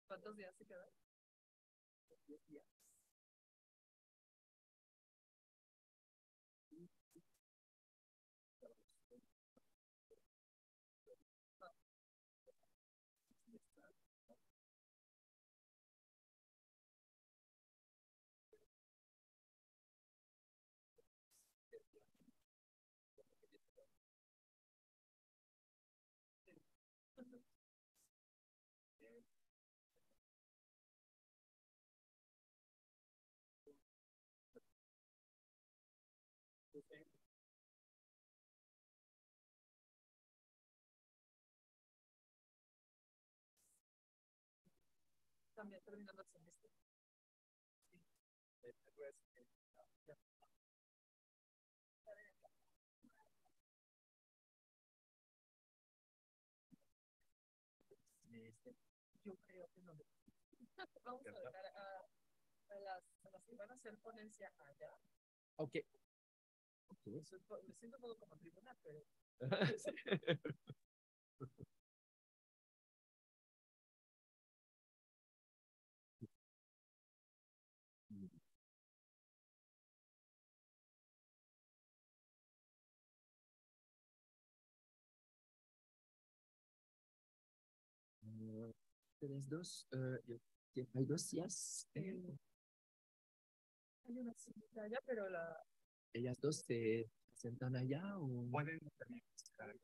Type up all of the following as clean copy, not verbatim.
¿Cuántos días se quedan? 10 días. También terminando el semestre. Yo creo que no. Vamos a dejar a las que van a hacer ponencia allá. Ok. Me siento todo como tribunal, pero. ¿Tienes dos? ¿Hay dos sillas? Hay una cita allá, pero la. ¿Ellas dos se sentan allá o...? Pueden también estar aquí.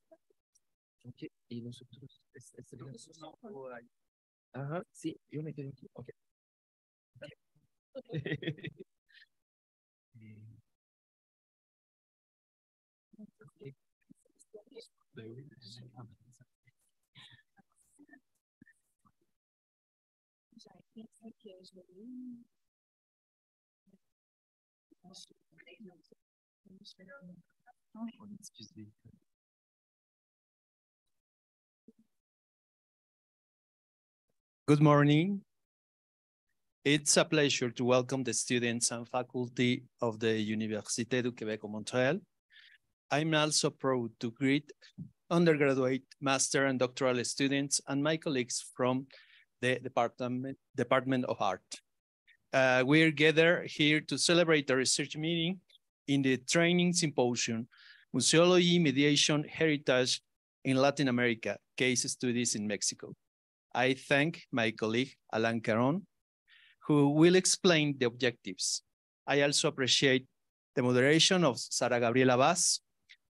Ok, y nosotros... No, por ahí. Ajá, sí, yo me quedo aquí. Ok. Excusez. Good morning. It's a pleasure to welcome the students and faculty of the Université du Québec Montréal. I'm also proud to greet undergraduate, master, and doctoral students and my colleagues from the Department of Art. We're gathered here to celebrate a research meeting in the training symposium, Museology, Mediation, Heritage in Latin America, Case Studies in Mexico. I thank my colleague, Alain Caron, who will explain the objectives. I also appreciate the moderation of Sara Gabriela Vaz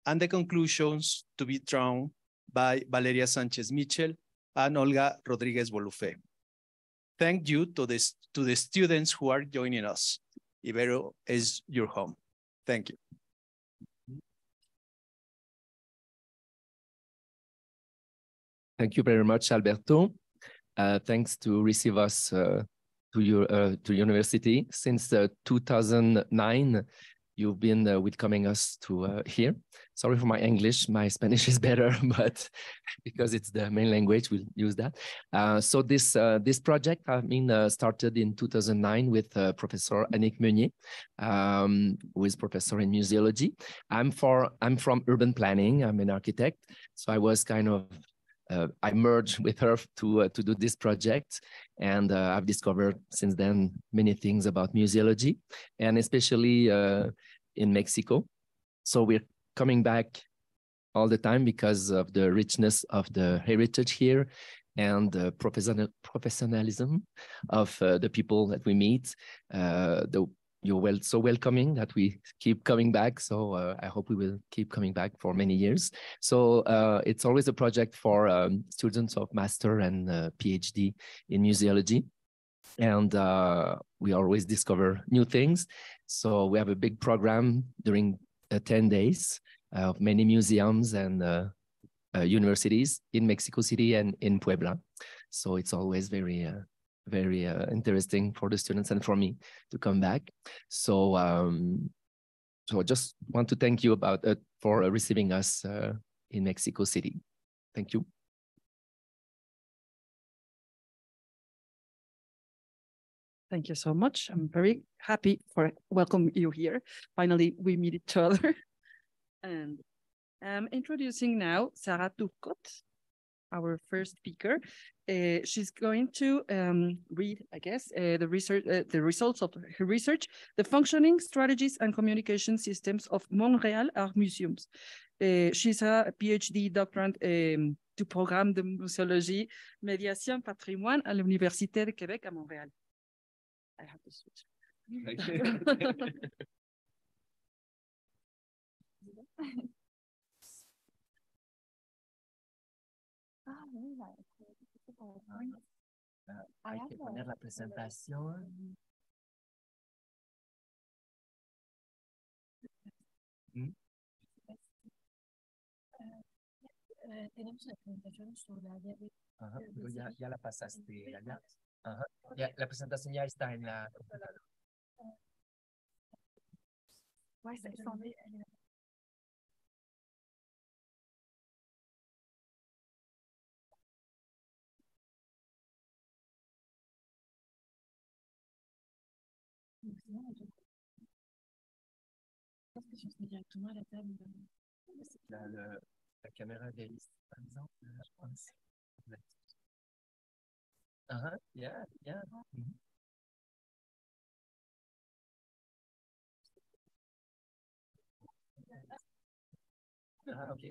and the conclusions to be drawn by Valeria Sanchez-Michel and Olga Rodriguez-Bolufé. Thank you to the students who are joining us. Ibero is your home. Thank you. Thank you very much, Alberto. Thanks to receive us to university. Since 2009, you've been welcoming us to here. Sorry for my English, my Spanish is better, but because it's the main language, we'll use that. So this project, I mean, started in 2009 with Professor Annick Meunier, who is professor in museology. I'm from urban planning. I'm an architect, so I was kind of I merged with her to do this project, and I've discovered since then many things about museology, and especially in Mexico. So we're coming back all the time because of the richness of the heritage here and the professionalism of the people that we meet, the you're so welcoming that we keep coming back. So I hope we will keep coming back for many years. So it's always a project for students of master and PhD in museology. And we always discover new things. So we have a big program during 10 days of many museums and universities in Mexico City and in Puebla. So it's always very interesting for the students and for me to come back. So so I just want to thank you for receiving us in Mexico City. Thank you. Thank you so much. I'm very happy for welcome you here. Finally, we meet each other. And I'm introducing now Sarah Turcotte, our first speaker. She's going to read, I guess, the results of her research, the functioning, strategies, and communication systems of Montreal Art Museums. She's a PhD doctorant du programme de muséologie, médiation, patrimoine à l'Université de Québec à Montréal. I have to switch. Hay que poner la presentación. Tenemos la presentación sobre la Ajá, pero ya la pasaste allá. Ajá. Ya, la presentación ya está en la computadora. directement à la table. La caméra réaliste, par exemple, je pense. Yeah, yeah. Okay. Okay.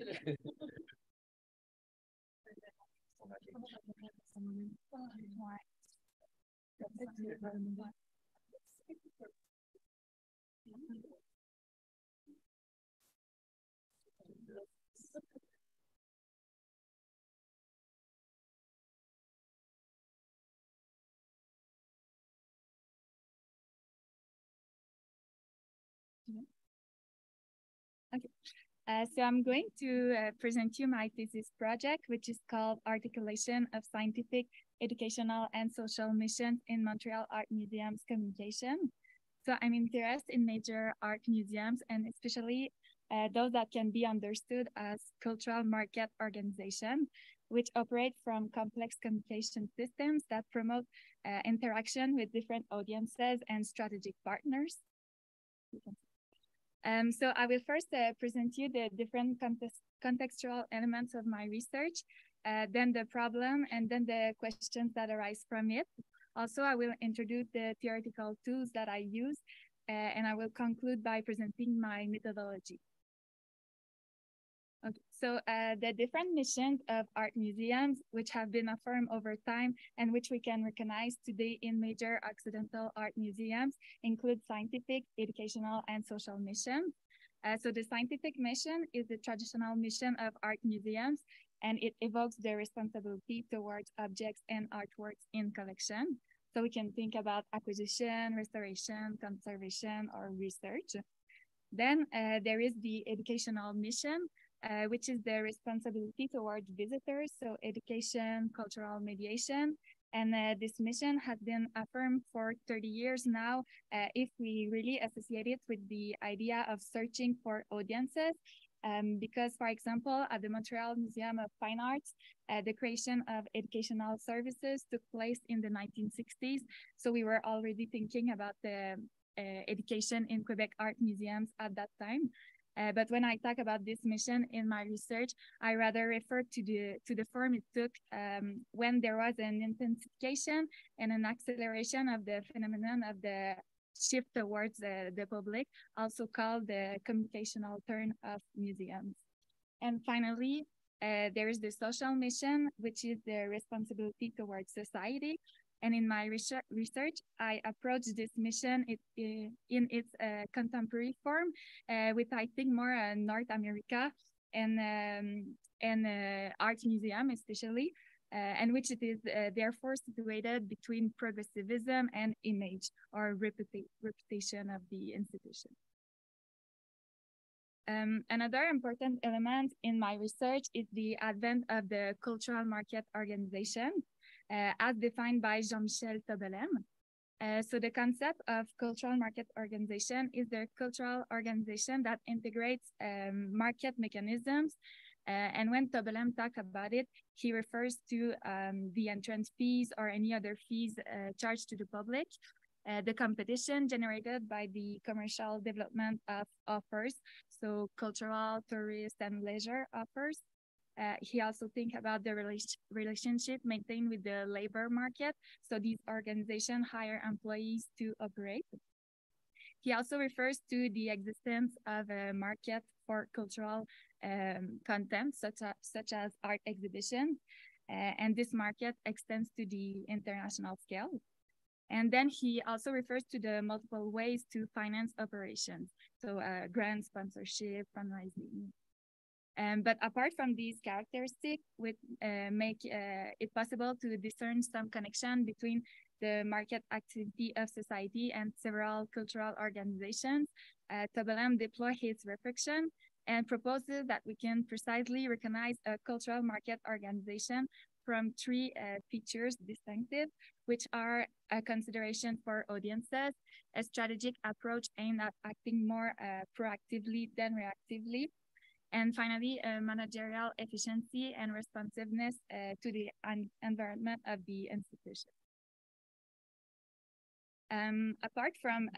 So I'm going to present you my thesis project, which is called Articulation of Scientific, Educational, and Social Missions in Montreal Art Museums Communication. So I'm interested in major art museums, and especially those that can be understood as cultural market organizations, which operate from complex communication systems that promote interaction with different audiences and strategic partners. So I will first present you the different contextual elements of my research, then the problem, and then the questions that arise from it. Also, I will introduce the theoretical tools that I use, and I will conclude by presenting my methodology. Okay, so the different missions of art museums, which have been affirmed over time and which we can recognize today in major Occidental art museums, include scientific, educational, and social missions. So the scientific mission is the traditional mission of art museums, and it evokes the responsibility towards objects and artworks in collection. So we can think about acquisition, restoration, conservation, or research. Then there is the educational mission, which is the responsibility towards visitors, so education, cultural mediation. And this mission has been affirmed for 30 years now, if we really associate it with the idea of searching for audiences. Because, for example, at the Montreal Museum of Fine Arts, the creation of educational services took place in the 1960s. So we were already thinking about the education in Quebec art museums at that time. But when I talk about this mission in my research, I rather refer to the form it took when there was an intensification and an acceleration of the phenomenon of the shift towards the public, also called the communicational turn of museums. And finally, there is the social mission, which is the responsibility towards society. And in my research, I approached this mission in its contemporary form, with I think more North America and art museum especially, and which it is therefore situated between progressivism and image or reputation of the institution. Another important element in my research is the advent of the cultural market organization, as defined by Jean-Michel Tobelem. So the concept of cultural market organization is the cultural organization that integrates market mechanisms. And when Tobelem talks about it, he refers to the entrance fees or any other fees charged to the public, the competition generated by the commercial development of offers, so cultural, tourist, and leisure offers. He also thinks about the relationship maintained with the labor market. So these organizations hire employees to operate. He also refers to the existence of a market for cultural content, such as art exhibitions. And this market extends to the international scale. And then he also refers to the multiple ways to finance operations. So grant, sponsorship, fundraising. But apart from these characteristics, which make it possible to discern some connection between the market activity of society and several cultural organizations, Tobelem deploys his reflection and proposes that we can precisely recognize a cultural market organization from three features distinctive, which are a consideration for audiences, a strategic approach aimed at acting more proactively than reactively, and finally, managerial efficiency and responsiveness to the environment of the institution. Apart from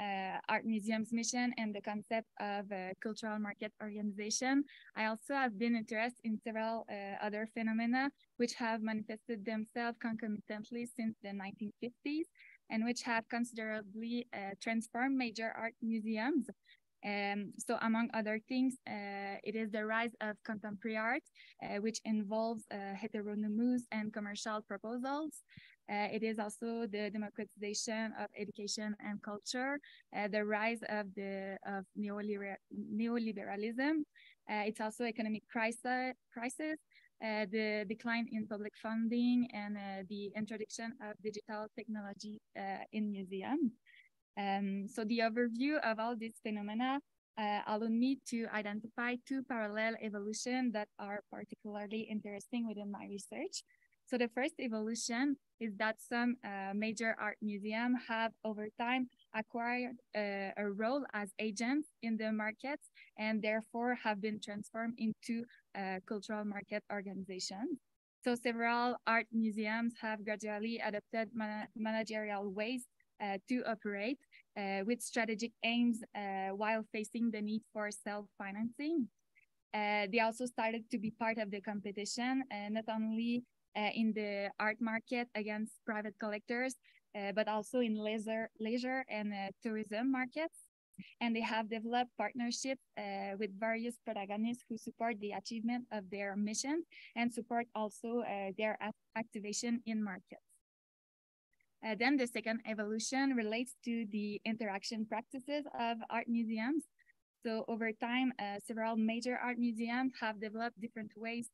art museum's mission and the concept of cultural market organization, I also have been interested in several other phenomena which have manifested themselves concomitantly since the 1950s and which have considerably transformed major art museums. So among other things, it is the rise of contemporary art, which involves heteronymous and commercial proposals. It is also the democratization of education and culture, the rise of neoliberalism. It's also economic crisis, the decline in public funding, and the introduction of digital technology in museums. So the overview of all these phenomena allowed me to identify two parallel evolutions that are particularly interesting within my research. So the first evolution is that some major art museums have over time acquired a role as agents in the markets and therefore have been transformed into cultural market organizations. So several art museums have gradually adopted managerial ways to operate with strategic aims while facing the need for self-financing. They also started to be part of the competition, not only in the art market against private collectors, but also in leisure and tourism markets. And they have developed partnerships with various protagonists who support the achievement of their mission and support also their activation in markets. Then the second evolution relates to the interaction practices of art museums. So over time, several major art museums have developed different ways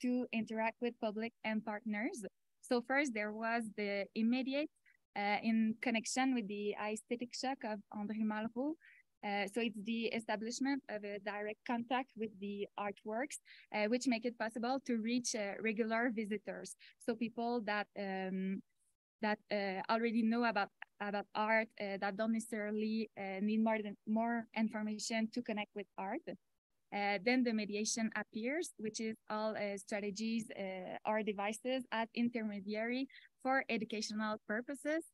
to interact with public and partners. So first, there was the immediate in connection with the aesthetic shock of André Malraux. So it's the establishment of a direct contact with the artworks, which make it possible to reach regular visitors. So people that already know about art, that don't necessarily need more information to connect with art. Then the mediation appears, which is all strategies or devices as intermediary for educational purposes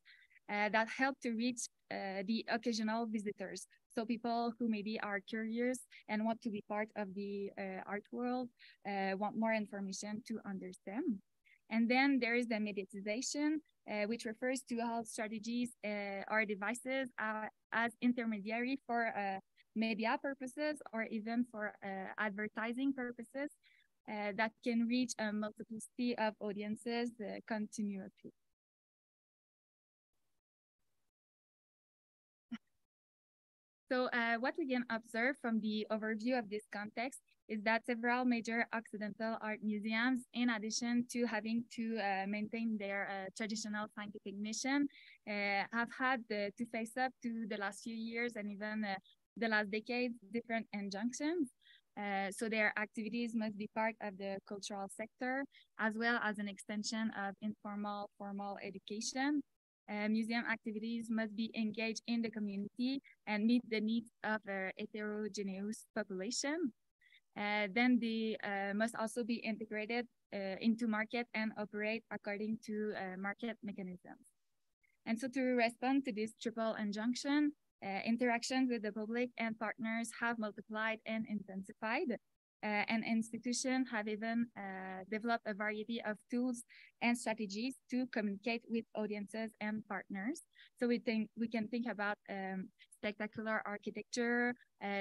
that help to reach the occasional visitors. So people who maybe are curious and want to be part of the art world, want more information to understand. And then there is the mediatization, which refers to all strategies or devices as intermediary for media purposes or even for advertising purposes that can reach a multiplicity of audiences continuously. So what we can observe from the overview of this context is that several major Occidental art museums, in addition to having to maintain their traditional scientific mission, have had to face up to the last few years and even the last decades different injunctions. So their activities must be part of the cultural sector, as well as an extension of informal, formal education. Museum activities must be engaged in the community and meet the needs of a heterogeneous population. Then they must also be integrated into market and operate according to market mechanisms. And so to respond to this triple injunction, interactions with the public and partners have multiplied and intensified. And institutions have even developed a variety of tools and strategies to communicate with audiences and partners. So we can think about spectacular architecture,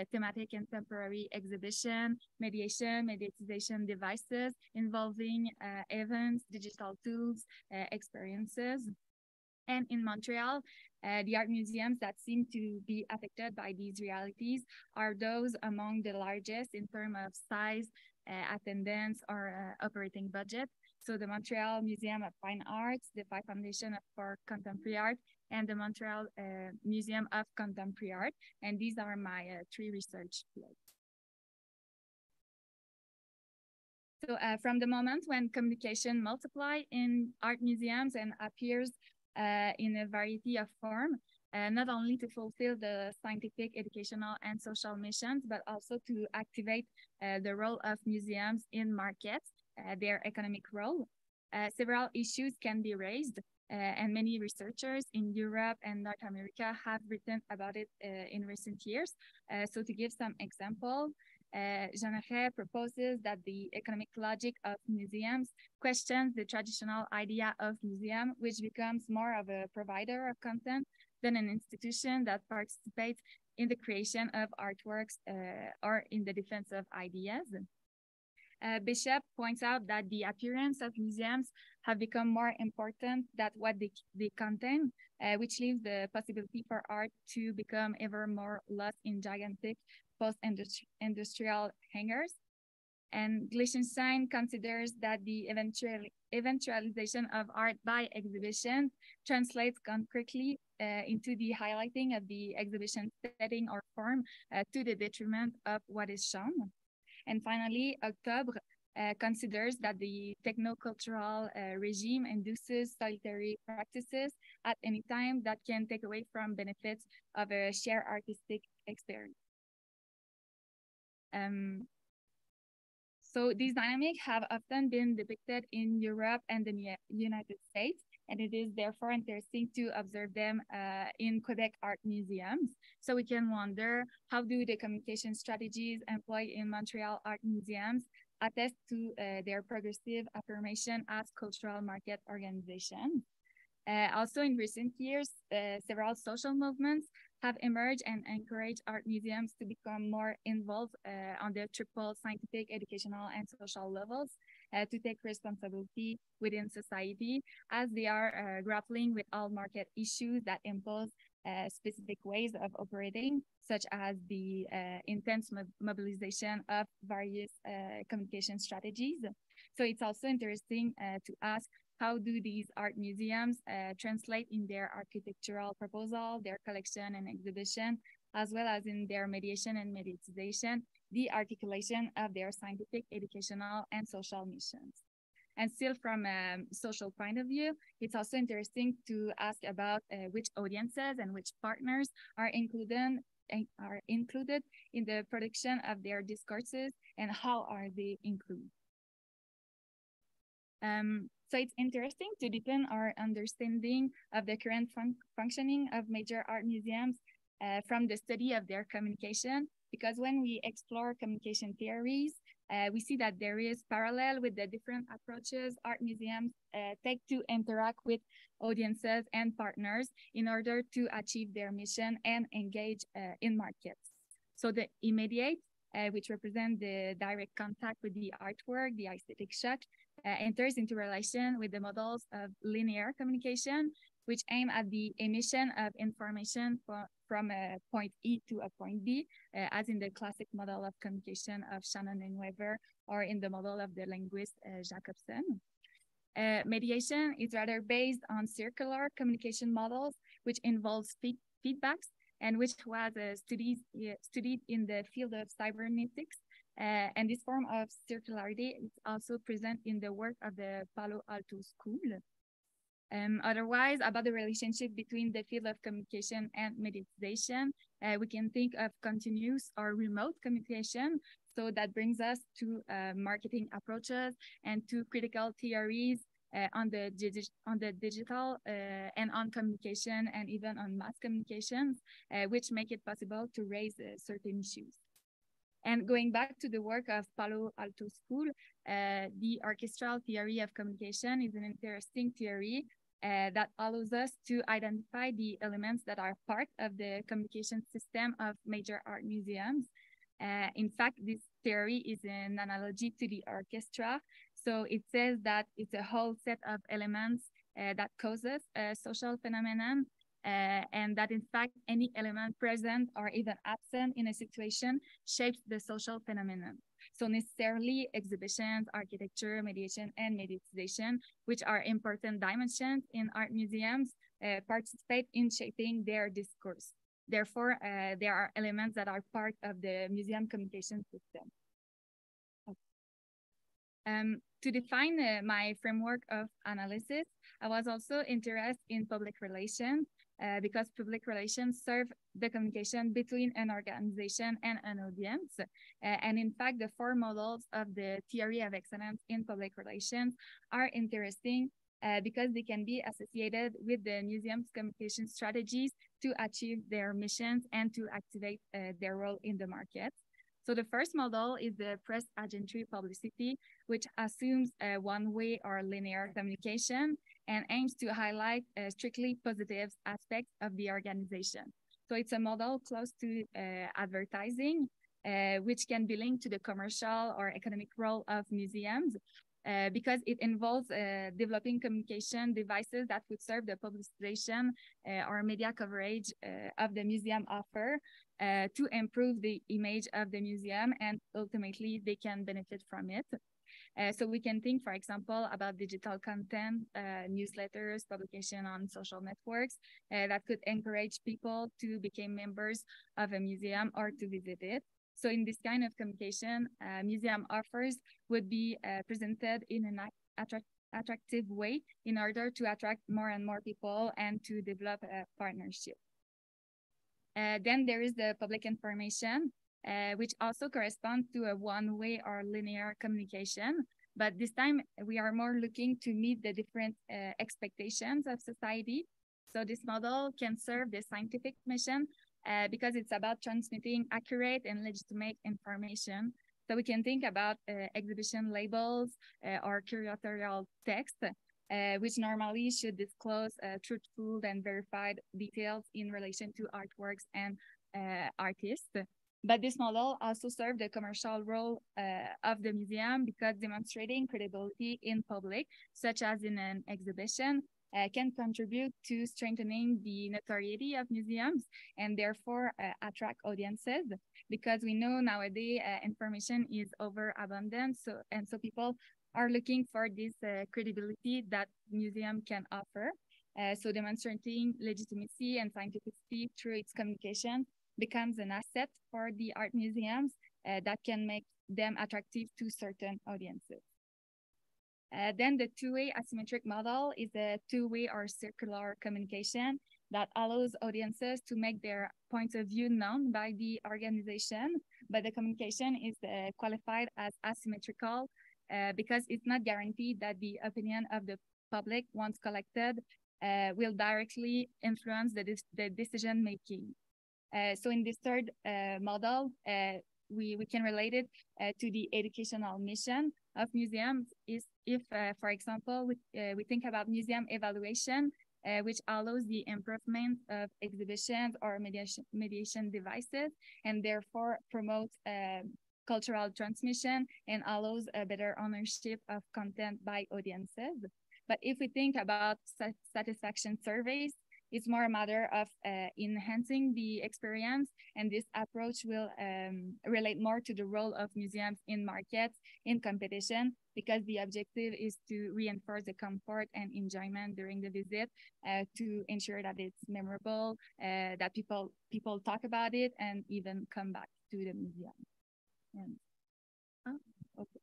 thematic and temporary exhibition, mediatization devices involving events, digital tools, experiences. And in Montreal, the art museums that seem to be affected by these realities are those among the largest in terms of size, attendance, or operating budget. So the Montreal Museum of Fine Arts, the Phi Foundation for Contemporary Art, and the Montreal Museum of Contemporary Art. And these are my three research fields. So from the moment when communication multiply in art museums and appears in a variety of forms, not only to fulfill the scientific, educational, and social missions, but also to activate the role of museums in markets, their economic role. Several issues can be raised, and many researchers in Europe and North America have written about it in recent years. So to give some example, Jeanneret proposes that the economic logic of museums questions the traditional idea of museum, which becomes more of a provider of content than an institution that participates in the creation of artworks or in the defense of ideas. Bishop points out that the appearance of museums have become more important than what they contain, which leaves the possibility for art to become ever more lost in gigantic post-industrial hangars. And Glichenstein considers that the eventualization of art by exhibition translates concretely into the highlighting of the exhibition setting or form to the detriment of what is shown. And finally, Octobre considers that the technocultural regime induces solitary practices at any time that can take away from benefits of a shared artistic experience. So these dynamics have often been depicted in Europe and the United States, and it is therefore interesting to observe them in Quebec art museums. So we can wonder, how do the communication strategies employed in Montreal art museums attest to their progressive affirmation as cultural market organizations? Also in recent years, several social movements have emerged and encouraged art museums to become more involved on the triple scientific, educational, and social levels to take responsibility within society, as they are grappling with all market issues that impose specific ways of operating, such as the intense mobilization of various communication strategies. So it's also interesting to ask, how do these art museums translate in their architectural proposal, their collection and exhibition, as well as in their mediation and mediatization, the articulation of their scientific, educational, and social missions? And still from a social point of view, it's also interesting to ask about which audiences and which partners are included in the production of their discourses, and how are they included. So it's interesting to deepen our understanding of the current functioning of major art museums from the study of their communication, because when we explore communication theories, we see that there is parallel with the different approaches art museums take to interact with audiences and partners in order to achieve their mission and engage in markets. So the immediate, which represent the direct contact with the artwork, the aesthetic shock, enters into relation with the models of linear communication, which aim at the emission of information from a point E to a point B, as in the classic model of communication of Shannon and Weber, or in the model of the linguist Jacobson. Mediation is rather based on circular communication models, which involves feedbacks, and which was studied in the field of cybernetics. And this form of circularity is also present in the work of the Palo Alto School. Otherwise, about the relationship between the field of communication and mediation, we can think of continuous or remote communication. So that brings us to marketing approaches and to critical theories on the digital and on communication and even on mass communications, which make it possible to raise certain issues. And going back to the work of Palo Alto School, the orchestral theory of communication is an interesting theory that allows us to identify the elements that are part of the communication system of major art museums. In fact, this theory is an analogy to the orchestra. So it says that it's a whole set of elements that causes a social phenomenon, and that in fact, any element present or even absent in a situation shapes the social phenomenon. So necessarily exhibitions, architecture, mediation, and mediatization, which are important dimensions in art museums, participate in shaping their discourse. Therefore, there are elements that are part of the museum communication system. To define my framework of analysis, I was also interested in public relations because public relations serve the communication between an organization and an audience. And in fact, the 4 models of the theory of excellence in public relations are interesting because they can be associated with the museum's communication strategies to achieve their missions and to activate their role in the market. So the first model is the press agentry publicity, which assumes a one-way or linear communication and aims to highlight strictly positive aspects of the organization. So it's a model close to advertising, which can be linked to the commercial or economic role of museums, because it involves developing communication devices that would serve the publicization or media coverage of the museum offer to improve the image of the museum, and ultimately they can benefit from it. So we can think, for example, about digital content, newsletters, publication on social networks that could encourage people to become members of a museum or to visit it. So in this kind of communication, museum offers would be presented in an attractive way in order to attract more and more people and to develop a partnership. Then there is the public information, which also corresponds to a one-way or linear communication. But this time we are more looking to meet the different expectations of society. So this model can serve the scientific mission because it's about transmitting accurate and legitimate information. So we can think about exhibition labels or curatorial text, which normally should disclose truthful and verified details in relation to artworks and artists. But this model also served the commercial role of the museum because demonstrating credibility in public, such as in an exhibition, can contribute to strengthening the notoriety of museums and therefore attract audiences, because we know nowadays information is overabundant, so people are looking for this credibility that museum can offer. So demonstrating legitimacy and scientificity through its communication becomes an asset for the art museums that can make them attractive to certain audiences. Then the two-way asymmetric model is a two-way or circular communication that allows audiences to make their points of view known by the organization, but the communication is qualified as asymmetrical because it's not guaranteed that the opinion of the public, once collected, will directly influence the decision making. So in this third model, we can relate it to the educational mission of museums. Is if, for example, we think about museum evaluation, which allows the improvement of exhibitions or mediation devices, and therefore promotes cultural transmission and allows a better ownership of content by audiences. But if we think about satisfaction surveys, it's more a matter of enhancing the experience, and this approach will relate more to the role of museums in markets, in competition, because the objective is to reinforce the comfort and enjoyment during the visit, to ensure that it's memorable, that people talk about it and even come back to the museum. And, okay.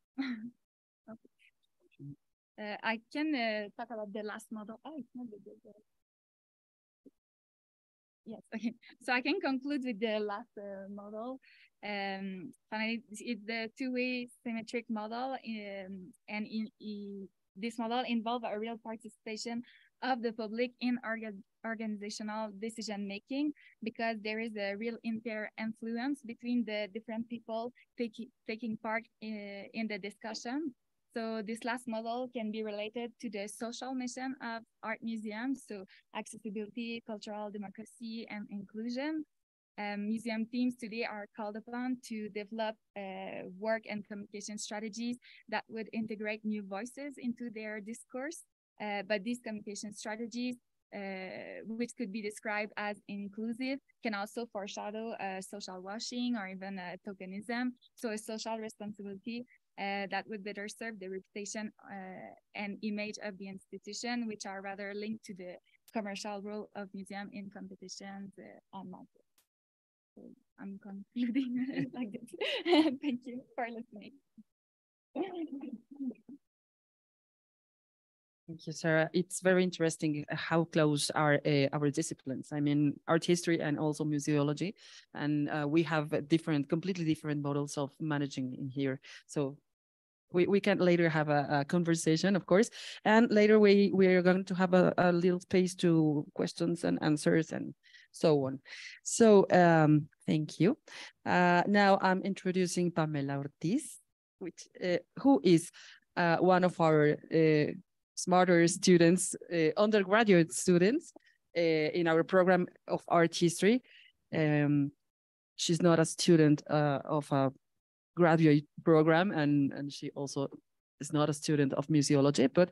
Okay. I can talk about the last model. Oh, it's not the Yes, okay. So I can conclude with the last model. Finally, it's the two-way symmetric model, and this model involves a real participation of the public in organizational decision-making, because there is a real inter-influence between the different people taking part in the discussion. So this last model can be related to the social mission of art museums, so accessibility, cultural democracy, and inclusion. Museum teams today are called upon to develop work and communication strategies that would integrate new voices into their discourse. But these communication strategies, which could be described as inclusive, can also foreshadow social washing or even tokenism, so a social responsibility that would better serve the reputation and image of the institution, which are rather linked to the commercial role of museum in competitions on market. So I'm concluding like this. Thank you for listening. Thank you, Sarah. It's very interesting how close are our disciplines. I mean, art history and also museology, and we have completely different models of managing in here. So we can later have a conversation, of course, and later we are going to have a little space to questions and answers and so on. So thank you. Now I'm introducing Pamela Ortiz, who is one of our smarter students, undergraduate students in our program of art history. She's not a student of a graduate program, and she also is not a student of museology, but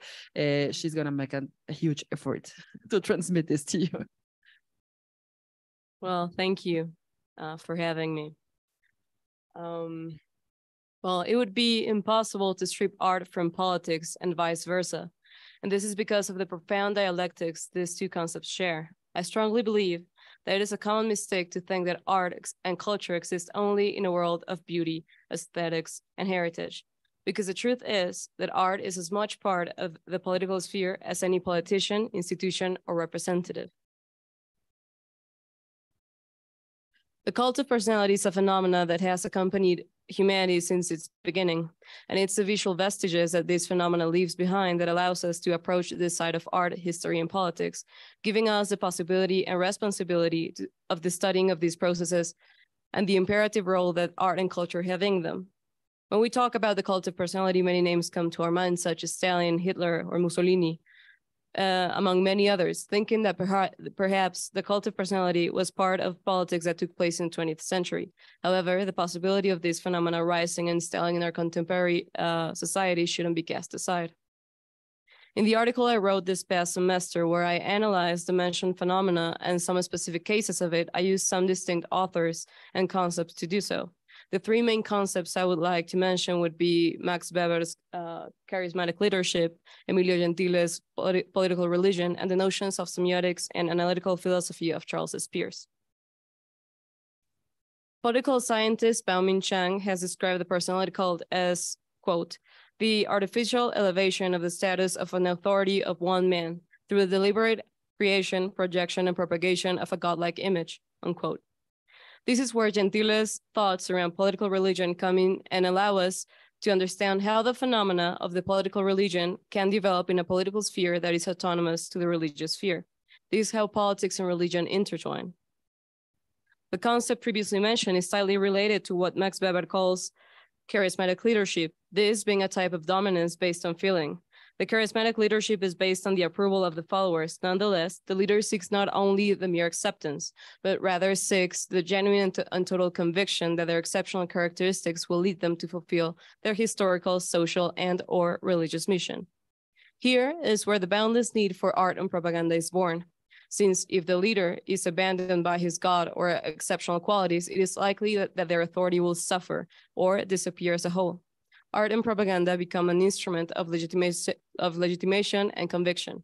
she's going to make a huge effort to transmit this to you. Well, thank you for having me. Well, it would be impossible to strip art from politics and vice versa. And this is because of the profound dialectics these two concepts share. I strongly believe that it is a common mistake to think that art and culture exist only in a world of beauty, aesthetics, and heritage. Because the truth is that art is as much part of the political sphere as any politician, institution, or representative. The cult of personality is a phenomena that has accompanied humanity since its beginning, and it's the visual vestiges that this phenomena leaves behind that allows us to approach this side of art, history, and politics, giving us the possibility and responsibility of the studying of these processes and the imperative role that art and culture have in them. When we talk about the cult of personality, many names come to our minds, such as Stalin, Hitler, or Mussolini, among many others, thinking that perhaps the cult of personality was part of politics that took place in the 20th century. However, the possibility of this phenomena rising and stalling in our contemporary society shouldn't be cast aside. In the article I wrote this past semester, where I analyzed the mentioned phenomena and some specific cases of it, I used some distinct authors and concepts to do so. The three main concepts I would like to mention would be Max Weber's charismatic leadership, Emilio Gentile's political religion, and the notions of semiotics and analytical philosophy of Charles S. Peirce. Political scientist Bao-Min Chang has described the personality cult as, quote, the artificial elevation of the status of an authority of one man through the deliberate creation, projection, and propagation of a godlike image, unquote. This is where Gentile's thoughts around political religion come in and allow us to understand how the phenomena of the political religion can develop in a political sphere that is autonomous to the religious sphere. This is how politics and religion intertwine. The concept previously mentioned is tightly related to what Max Weber calls charismatic leadership, this being a type of dominance based on feeling. The charismatic leadership is based on the approval of the followers. Nonetheless, the leader seeks not only the mere acceptance, but rather seeks the genuine and total conviction that their exceptional characteristics will lead them to fulfill their historical, social, and/or religious mission. Here is where the boundless need for art and propaganda is born, since if the leader is abandoned by his god or exceptional qualities, it is likely that their authority will suffer or disappear as a whole. Art and propaganda become an instrument of legitimation and conviction.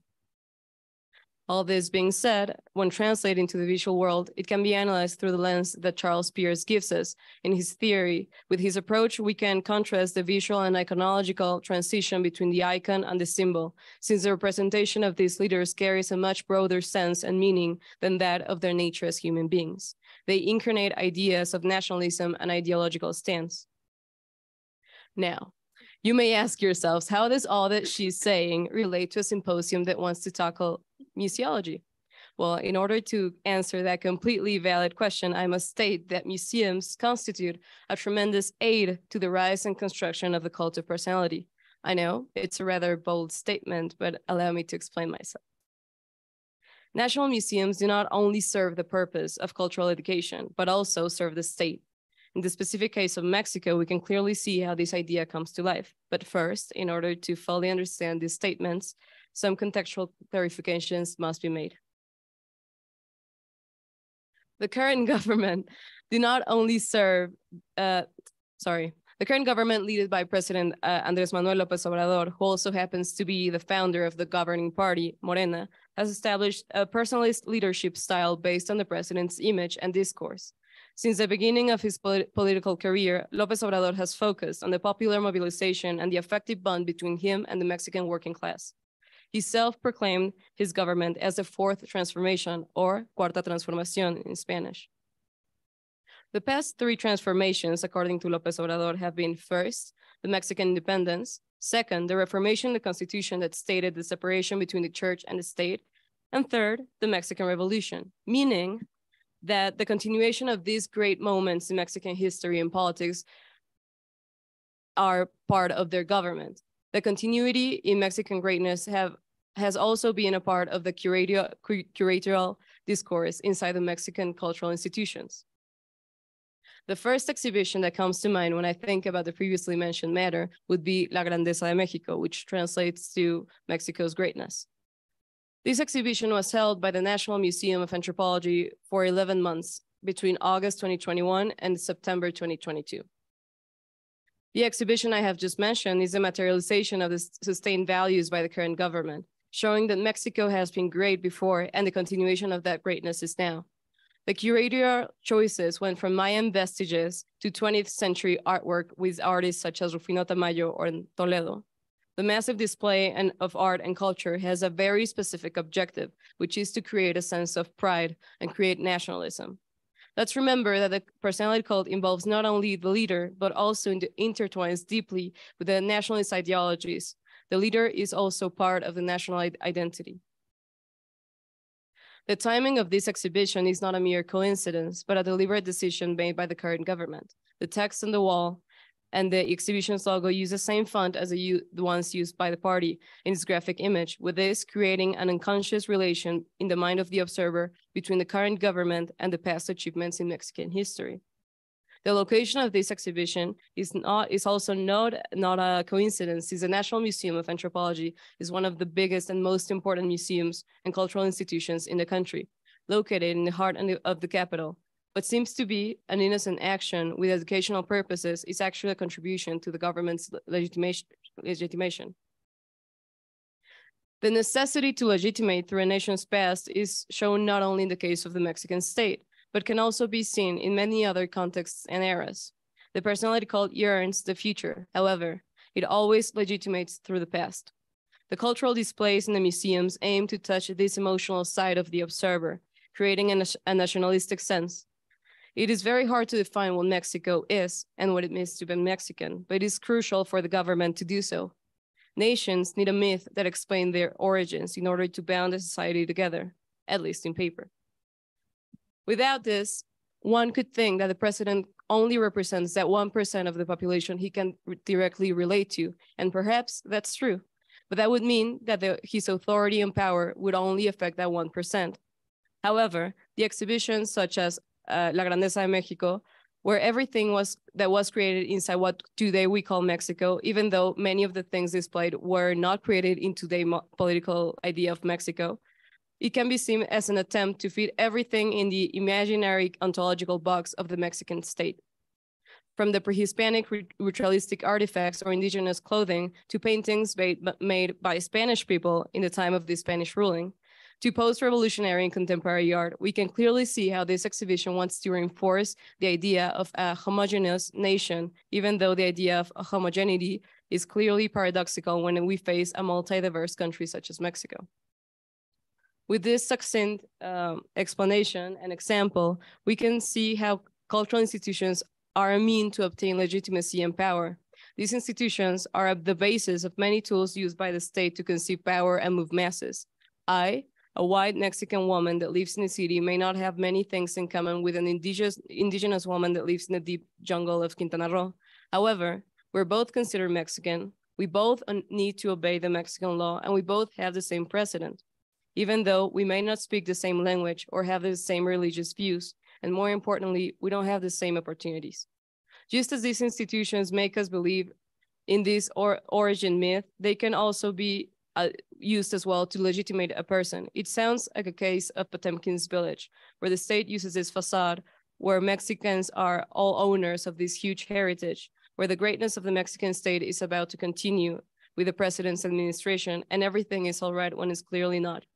All this being said, when translated into the visual world, it can be analyzed through the lens that Charles Peirce gives us in his theory. With his approach, we can contrast the visual and iconological transition between the icon and the symbol, since the representation of these leaders carries a much broader sense and meaning than that of their nature as human beings. They incarnate ideas of nationalism and ideological stance. Now, you may ask yourselves, how does all that she's saying relate to a symposium that wants to tackle museology? Well, in order to answer that completely valid question, I must state that museums constitute a tremendous aid to the rise and construction of the cult of personality. I know it's a rather bold statement, but allow me to explain myself. National museums do not only serve the purpose of cultural education, but also serve the state. In the specific case of Mexico, we can clearly see how this idea comes to life. But first, in order to fully understand these statements, some contextual clarifications must be made. The current government do not only serve, the current government led by President Andrés Manuel López Obrador, who also happens to be the founder of the governing party, Morena, has established a personalist leadership style based on the president's image and discourse. Since the beginning of his political career, López Obrador has focused on the popular mobilization and the effective bond between him and the Mexican working class. He self-proclaimed his government as the fourth transformation, or Cuarta Transformación in Spanish. The past three transformations, according to López Obrador, have been first, the Mexican independence, second, the reformation of the Constitution that stated the separation between the church and the state, and third, the Mexican Revolution, meaning that the continuation of these great moments in Mexican history and politics are part of their government. The continuity in Mexican greatness has also been a part of the curatorial discourse inside the Mexican cultural institutions. The first exhibition that comes to mind when I think about the previously mentioned matter would be La Grandeza de México, which translates to Mexico's greatness. This exhibition was held by the National Museum of Anthropology for 11 months between August 2021 and September 2022. The exhibition I have just mentioned is a materialization of the sustained values by the current government, showing that Mexico has been great before and the continuation of that greatness is now. The curatorial choices went from Mayan vestiges to 20th century artwork with artists such as Rufino Tamayo or Toledo. The massive display of art and culture has a very specific objective, which is to create a sense of pride and create nationalism. Let's remember that the personality cult involves not only the leader, but also intertwines deeply with the nationalist ideologies. The leader is also part of the national identity. The timing of this exhibition is not a mere coincidence, but a deliberate decision made by the current government. The text on the wall and the exhibition's logo use the same font as the ones used by the party in its graphic image, with this creating an unconscious relation in the mind of the observer between the current government and the past achievements in Mexican history. The location of this exhibition is also not a coincidence, since the National Museum of Anthropology is one of the biggest and most important museums and cultural institutions in the country, located in the heart of the capital. What seems to be an innocent action with educational purposes is actually a contribution to the government's legitimation. The necessity to legitimate through a nation's past is shown not only in the case of the Mexican state, but can also be seen in many other contexts and eras. The personality cult yearns the future. However, it always legitimates through the past. The cultural displays in the museums aim to touch this emotional side of the observer, creating a nationalistic sense. It is very hard to define what Mexico is and what it means to be Mexican, but it is crucial for the government to do so. Nations need a myth that explains their origins in order to bound a society together, at least in paper. Without this, one could think that the president only represents that 1% of the population he can directly relate to, and perhaps that's true, but that would mean that his authority and power would only affect that 1%. However, the exhibitions such as La Grandeza de México where everything that was created inside what today we call Mexico, even though many of the things displayed were not created in today's political idea of Mexico, it can be seen as an attempt to fit everything in the imaginary ontological box of the Mexican state. From the pre-Hispanic ritualistic artifacts or indigenous clothing to paintings made by Spanish people in the time of the Spanish ruling, to post-revolutionary and contemporary art, we can clearly see how this exhibition wants to reinforce the idea of a homogeneous nation, even though the idea of homogeneity is clearly paradoxical when we face a multi-diverse country such as Mexico. With this succinct explanation and example, we can see how cultural institutions are a mean to obtain legitimacy and power. These institutions are the basis of many tools used by the state to conceive power and move masses. I, a white Mexican woman that lives in the city, may not have many things in common with an indigenous woman that lives in the deep jungle of Quintana Roo. However, we're both considered Mexican. We both need to obey the Mexican law, and we both have the same president. Even though we may not speak the same language or have the same religious views, and more importantly, we don't have the same opportunities. Just as these institutions make us believe in this origin myth, they can also be used as well to legitimate a person. It sounds like a case of Potemkin's village, where the state uses this facade, where Mexicans are all owners of this huge heritage, where the greatness of the Mexican state is about to continue with the president's administration, and everything is all right when it's clearly not.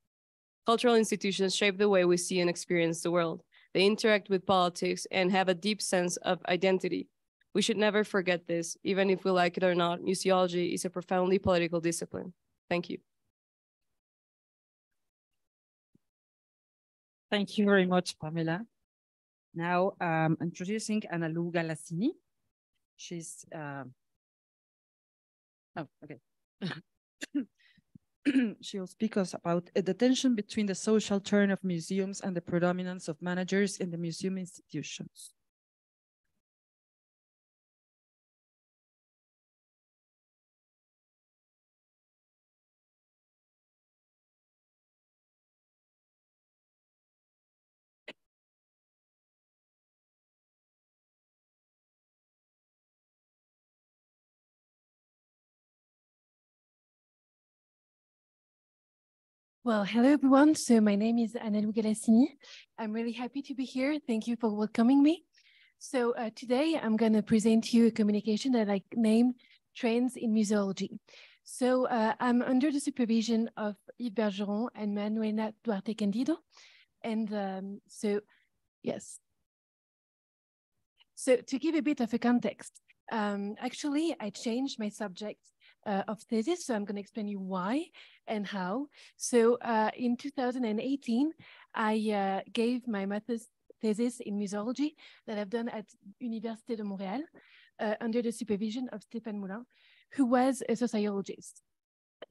Cultural institutions shape the way we see and experience the world. They interact with politics and have a deep sense of identity. We should never forget this, even if we like it or not. Museology is a profoundly political discipline. Thank you. Thank you very much, Pamela. Now, introducing Analu Galassini. She's, oh, okay. She'll speak us about the tension between the social turn of museums and the predominance of managers in the museum institutions. Well, hello everyone. So my name is Analu Galassini. I'm really happy to be here. Thank you for welcoming me. So today I'm going to present you a communication that I named Trends in Museology. So I'm under the supervision of Ibero and Manuela Duarte Candido. And yes. So to give a bit of a context, actually I changed my subject of thesis. So I'm going to explain you why and how. So in 2018, I gave my master's thesis in museology that I've done at Université de Montréal under the supervision of Stéphane Moulin, who was a sociologist.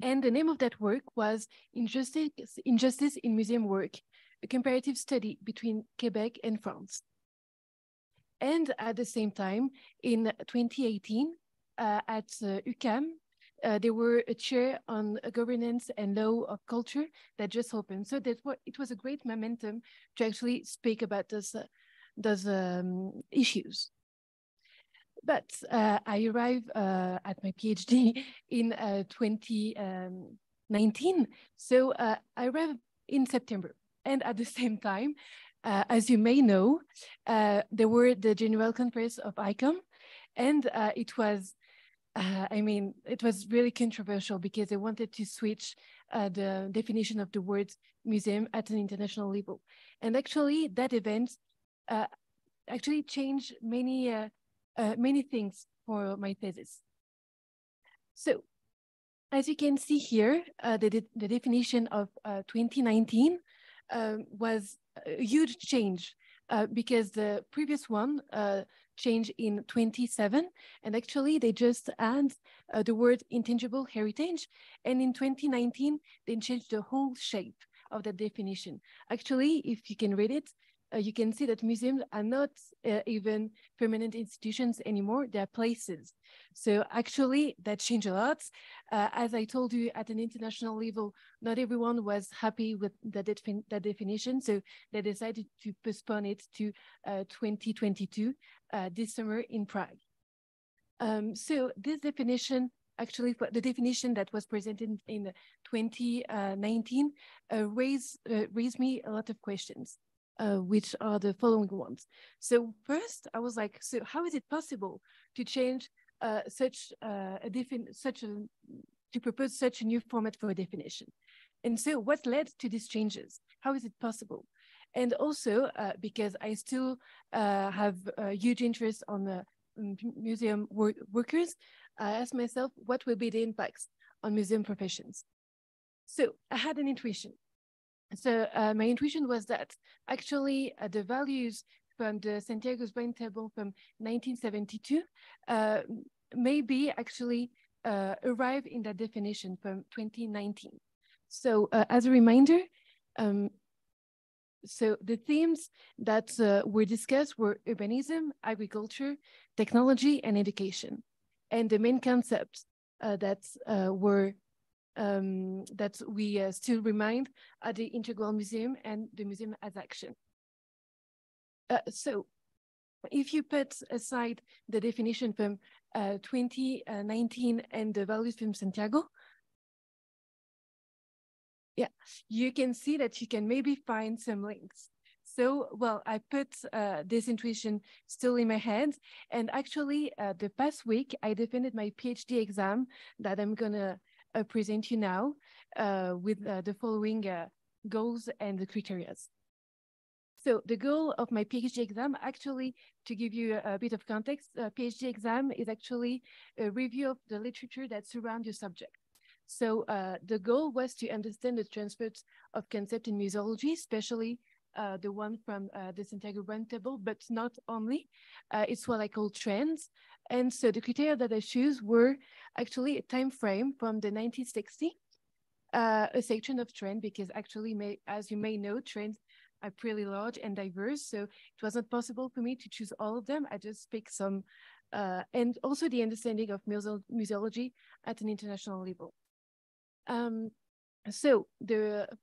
And the name of that work was Injustice in Museum Work, a comparative study between Quebec and France. And at the same time, in 2018, at UQAM, there were a chair on governance and law of culture that just opened. So it was a great momentum to actually speak about those issues. But I arrived at my PhD in 2019. So I arrived in September. And at the same time, as you may know, there were the General Conference of ICOM, and it was it was really controversial because they wanted to switch the definition of the word museum at an international level. And actually, that event actually changed many things for my thesis. So, as you can see here, the definition of 2019 was a huge change because the previous one changed in 27, and actually they just add the word intangible heritage, and in 2019 they changed the whole shape of the definition. Actually, if you can read it, you can see that museums are not even permanent institutions anymore, they're places. So actually that changed a lot. As I told you, at an international level, not everyone was happy with that definition, so they decided to postpone it to 2022, this summer in Prague. So this definition, actually the definition that was presented in 2019 raised me a lot of questions, which are the following ones. So first I was like, so how is it possible to change to propose such a new format for a definition? And so what led to these changes? How is it possible? And also because I still have a huge interest on the museum workers, I asked myself, what will be the impacts on museum professions? So I had an intuition. So my intuition was that actually the values from the Santiago's Brain Table from 1972 maybe actually arrive in that definition from 2019. So as a reminder, so the themes that were discussed were urbanism, agriculture, technology, and education. And the main concepts that we still remind are the integral museum and the museum as action. So if you put aside the definition from 2019 and the values from Santiago, yeah, you can see that you can maybe find some links. So, well, I put this intuition still in my head. And actually, the past week, I defended my PhD exam that I'm going to present you now with the following goals and the criteria. So the goal of my PhD exam, actually, to give you a bit of context, PhD exam is actually a review of the literature that surrounds your subject. So the goal was to understand the transfers of concept in museology, especially the one from the Santiago Brain Table, but not only. It's what I call trends. And so the criteria that I choose were actually a time frame from the 1960s, a section of trend, because actually, as you may know, trends are pretty large and diverse. So it was not possible for me to choose all of them. I just picked some, and also the understanding of museology at an international level. So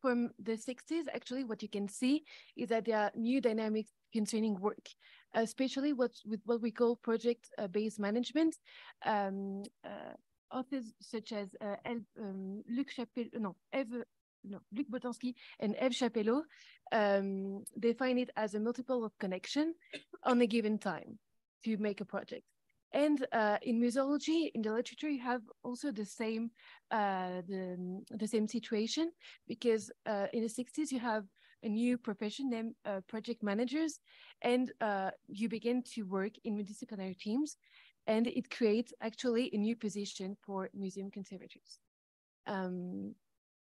from the 60s, actually, what you can see is that there are new dynamics concerning work, especially with what we call project-based management. Authors such as Luc Botanski and Eve Chapelot define it as a multiple of connection on a given time to make a project. And in museology, in the literature, you have also the same situation, because in the 60s, you have a new profession named project managers, and you begin to work in multidisciplinary teams, and it creates actually a new position for museum conservators.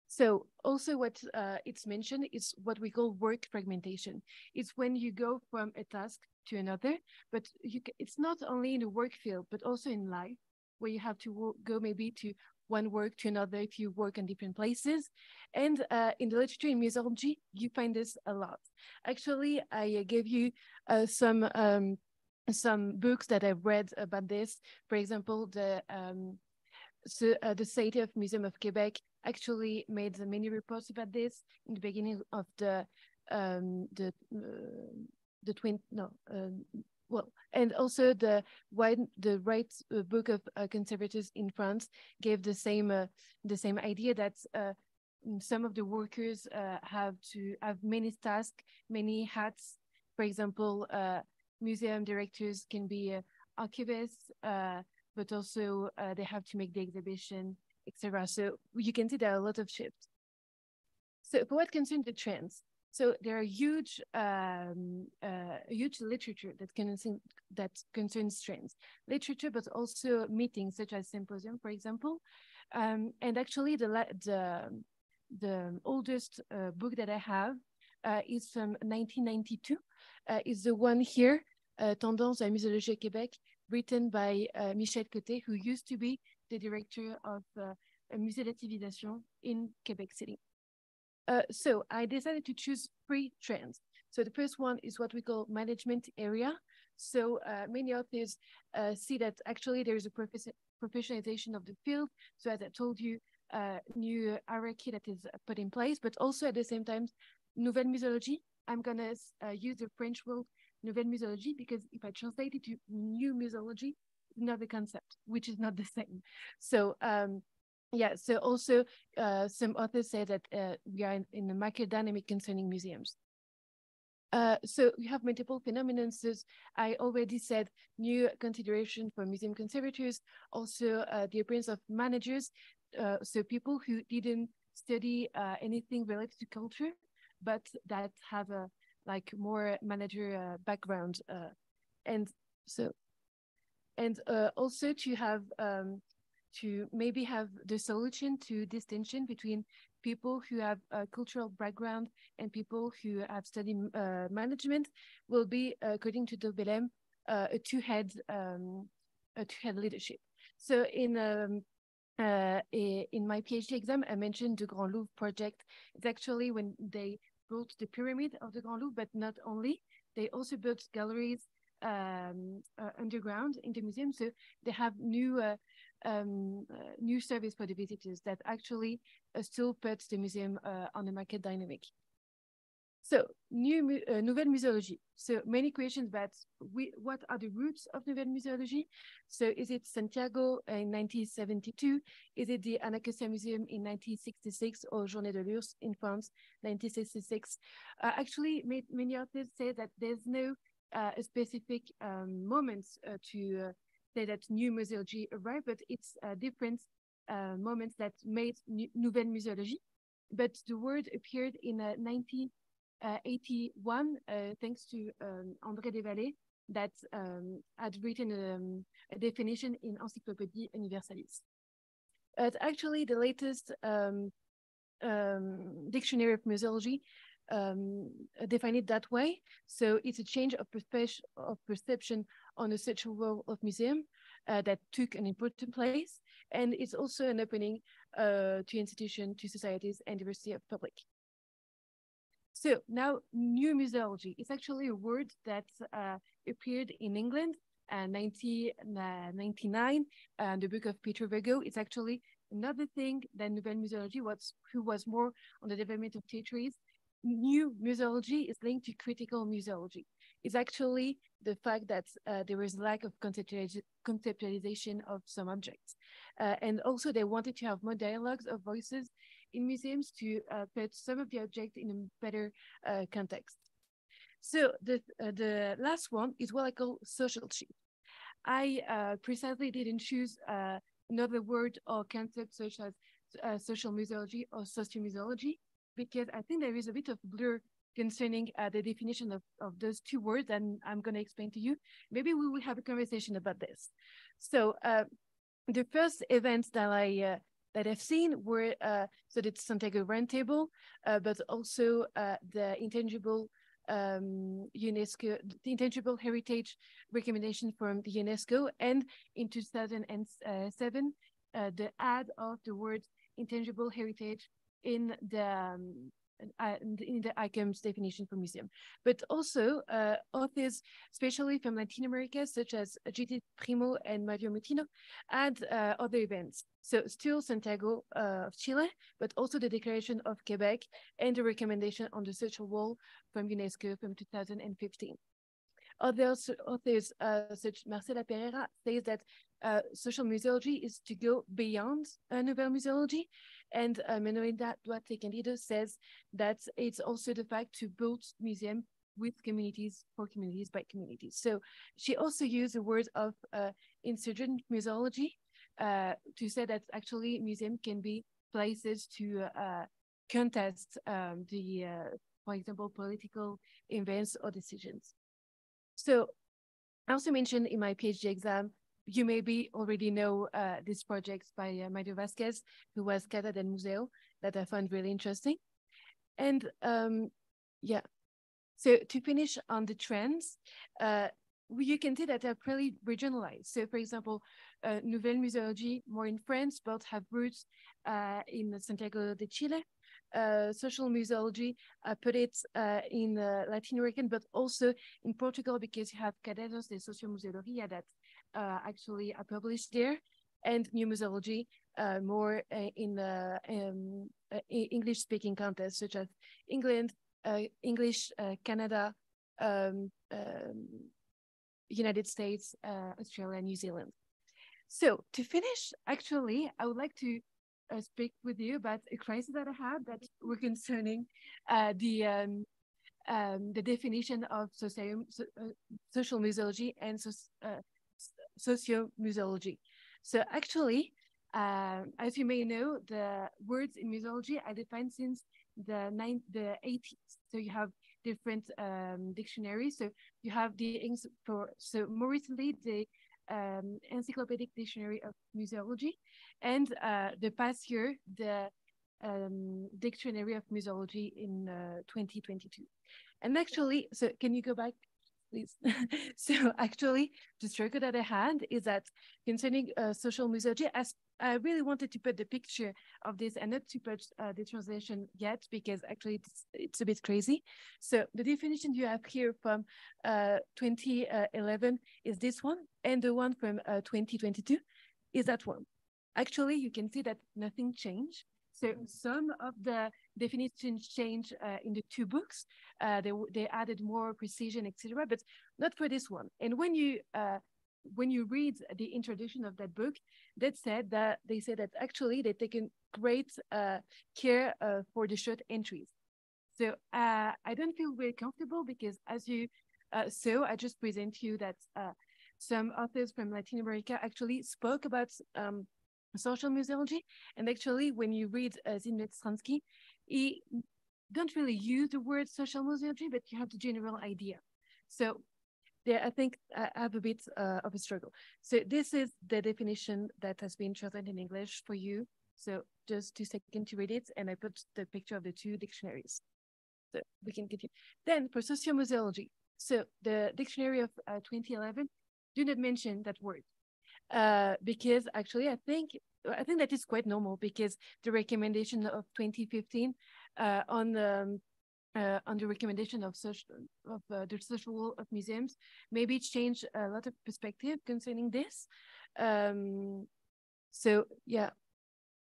So also what it's mentioned is what we call work fragmentation. It's when you go from a task to another, but it's not only in the work field, but also in life, where you have to go maybe to one work to another if you work in different places. And in the literature in museology, you find this a lot. Actually, I gave you some books that I've read about this. For example, the Society of Museum of Quebec actually made many reports about this in the beginning of and also the Right Book of Conservators in France gave the same idea that some of the workers have to have many tasks, many hats. For example, museum directors can be archivists, but also they have to make the exhibition, etc. So you can see there are a lot of shifts. So for what concerns the trends, so there are huge literature that concerns trends, literature, but also meetings such as symposium, for example. And actually, the oldest book that I have is from 1992. Is the one here, Tendance à la muséologie au Québec, written by Michel Côté, who used to be the director of Musée d'Activation in Quebec City. So I decided to choose 3 trends. So the first one is what we call management area. So many authors see that actually there is a professionalization of the field. So as I told you, new hierarchy that is put in place, but also at the same time, nouvelle muséologie. I'm gonna use the French word nouvelle muséologie because if I translate it to new museology, not the concept, which is not the same. So yeah, so also some authors say that we are in a market dynamic concerning museums. So we have multiple phenomena. So I already said new consideration for museum conservators, also the appearance of managers, so people who didn't study anything related to culture, but that have a like more manager background, and so and also to have to maybe have the solution to distinction between people who have a cultural background and people who have studied management will be, according to the BLM, a two-head leadership. So in my PhD exam, I mentioned the Grand Louvre project. It's actually when they built the pyramid of the Grand Louvre, but not only, they also built galleries underground in the museum. So they have new service for the visitors that actually still puts the museum on the market dynamic. So nouvelle muséologie. So many questions about what are the roots of nouvelle muséologie? So is it Santiago in 1972? Is it the Anacostia Museum in 1966 or Journée de l'Ours in France, 1966? Actually, many authors say that there's no a specific moments to say that new muséologie arrived, but it's different moments that made nouvelle muséologie. But the word appeared in 1981 thanks to André Desvallées that had written a definition in Encyclopédie Universalis. Actually, the latest dictionary of museology define it that way. So it's a change of perception on the social role of museum that took an important place. And it's also an opening to institutions, to societies, and diversity of public. So now new museology is actually a word that appeared in England in 1999, the book of Peter Virgo. It's actually another thing than nouvelle museology, who was more on the development of territories. New museology is linked to critical museology. It's actually the fact that there was lack of conceptualization of some objects. And also they wanted to have more dialogues of voices in museums to put some of the objects in a better context. So the last one is what I call social shift. I precisely didn't choose another word or concept such as social museology or sociomuseology, because I think there is a bit of blur concerning the definition of those two words, and I'm going to explain to you. Maybe we will have a conversation about this. So the first events that I've seen were so the Santiago Roundtable, but also the intangible UNESCO, the intangible heritage recommendation from the UNESCO, and in 2007, the add of the word intangible heritage in the ICOM's definition for museum. But also authors, especially from Latin America, such as Judith Primo and Mario Mutino, add other events. So still Santiago of Chile, but also the Declaration of Quebec and the recommendation on the social role from UNESCO from 2015. Other authors such Marcela Pereira says that social museology is to go beyond nouvelle museology, and Manuel Duarte Candido says that it's also the fact to build museum with communities, for communities, by communities. So she also used the word of insurgent museology to say that actually museum can be places to contest for example, political events or decisions. So I also mentioned in my PhD exam, you maybe already know these projects by Mario Vasquez, who was Casa del Museo, that I found really interesting. And yeah, so to finish on the trends, you can see that they're pretty regionalized. So for example, Nouvelle Museologie, more in France, both have roots in Santiago de Chile. Social museology, put it in Latin American, but also in Portugal, because you have Cadernos de Sociomuseología that actually are published there, and new museology, more in English-speaking contexts, such as England, English, Canada, United States, Australia, New Zealand. So to finish, actually, I would like to speak with you about a crisis that I had that were concerning the definition of social museology and socio-museology. So actually, as you may know, the words in museology are defined since the 80s. So you have different dictionaries. So you have so more recently, the Encyclopedic Dictionary of Museology, and the past year, the Dictionary of Museology in 2022. And actually, so can you go back, please? So actually, the struggle that I had is that concerning social museology, as I really wanted to put the picture of this and not to put the translation yet, because actually it's a bit crazy. So the definition you have here from 2011 is this one, and the one from 2022 is that one. Actually, you can see that nothing changed. So some of the definitions change in the two books. They added more precision, etc., but not for this one. And when you read the introduction of that book, they say that actually they've taken great care for the short entries. So I don't feel very comfortable because, as you saw, I just present you that some authors from Latin America actually spoke about social museology. And actually, when you read Zygmunt Stransky, he don't really use the word social museology, but you have the general idea. So there, I think I have a bit of a struggle. So this is the definition that has been translated in English for you. So just 2 seconds to read it, and I put the picture of the two dictionaries. So we can continue. Then for sociomuseology, so the dictionary of 2011 do not mention that word. Because actually, I think that is quite normal, because the recommendation of 2015 on the recommendation of the social role of museums, maybe it changed a lot of perspective concerning this. So yeah,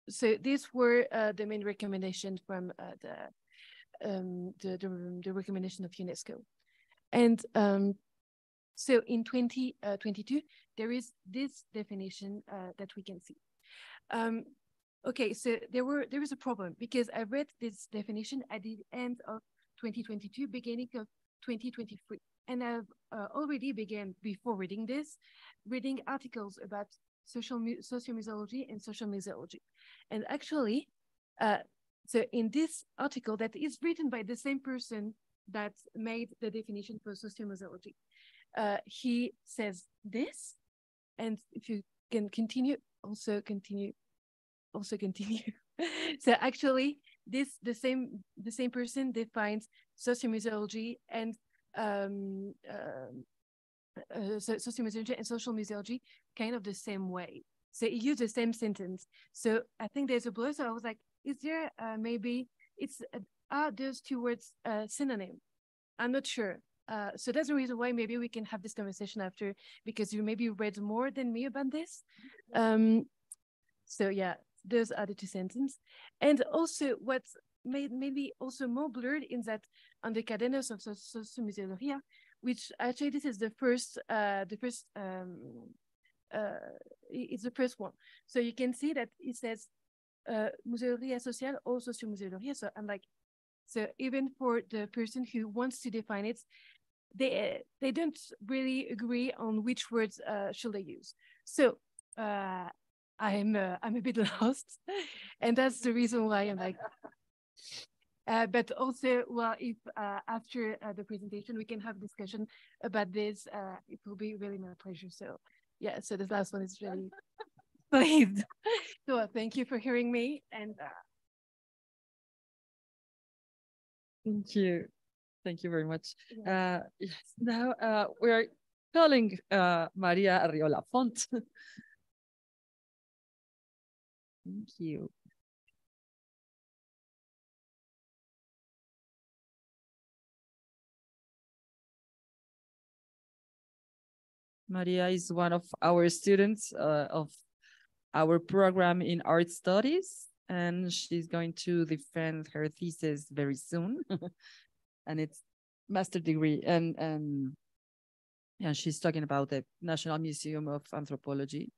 so these were the main recommendations from the recommendation of UNESCO, and so in 2022, there is this definition that we can see. Okay, so there is a problem, because I read this definition at the end of 2022, beginning of 2023. And I've already began, before reading this, reading articles about sociomuseology and social museology. And actually, so in this article that is written by the same person that made the definition for sociomuseology, he says this, and if you can continue. So actually, the same person defines sociomuseology and sociomuseology and social museology kind of the same way. So he used the same sentence. So I think there's a blur. So I was like, is there maybe are those two words synonym? I'm not sure. So that's the reason why maybe we can have this conversation after, because you maybe read more than me about this. So yeah, those are the two sentences. And also what's made maybe also more blurred is that on the Cadernos of Museología, which actually this is it's the first one. So you can see that it says museología social or sociomuseología. So I'm like, so even for the person who wants to define it, they don't really agree on which words should they use. So I'm a bit lost, and that's the reason why I'm like. But also, well, if after the presentation we can have discussion about this, it will be really my pleasure. So yeah, so this last one is really please. So thank you for hearing me, and thank you. Thank you very much. Yes. Now we're calling Maria Arriola Font Thank you. Maria is one of our students of our program in art studies, and she's going to defend her thesis very soon. And it's master degree, and she's talking about the National Museum of Anthropology.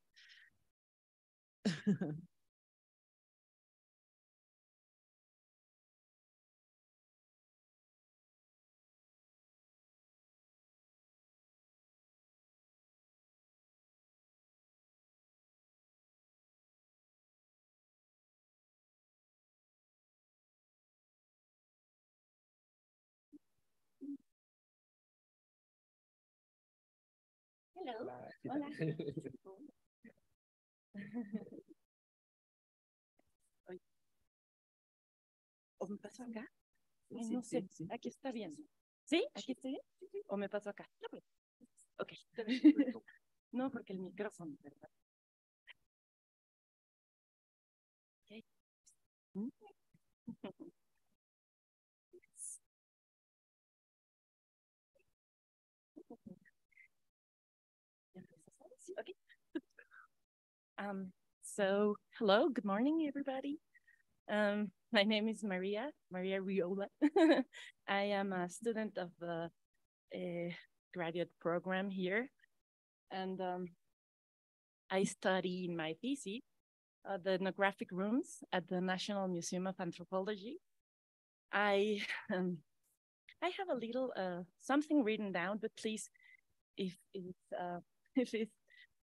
Hello. Hola. ¿O me paso acá? Ay, no sé, aquí está bien. ¿Sí? ¿Aquí estoy bien? ¿O me paso acá? No, ok. No, porque el micrófono, ¿verdad? Okay. Okay. So hello, good morning, everybody. My name is Maria Riola. I am a student of the graduate program here, and I study in my thesis the ethnographic rooms at the National Museum of Anthropology. I have a little something written down, but please, if it's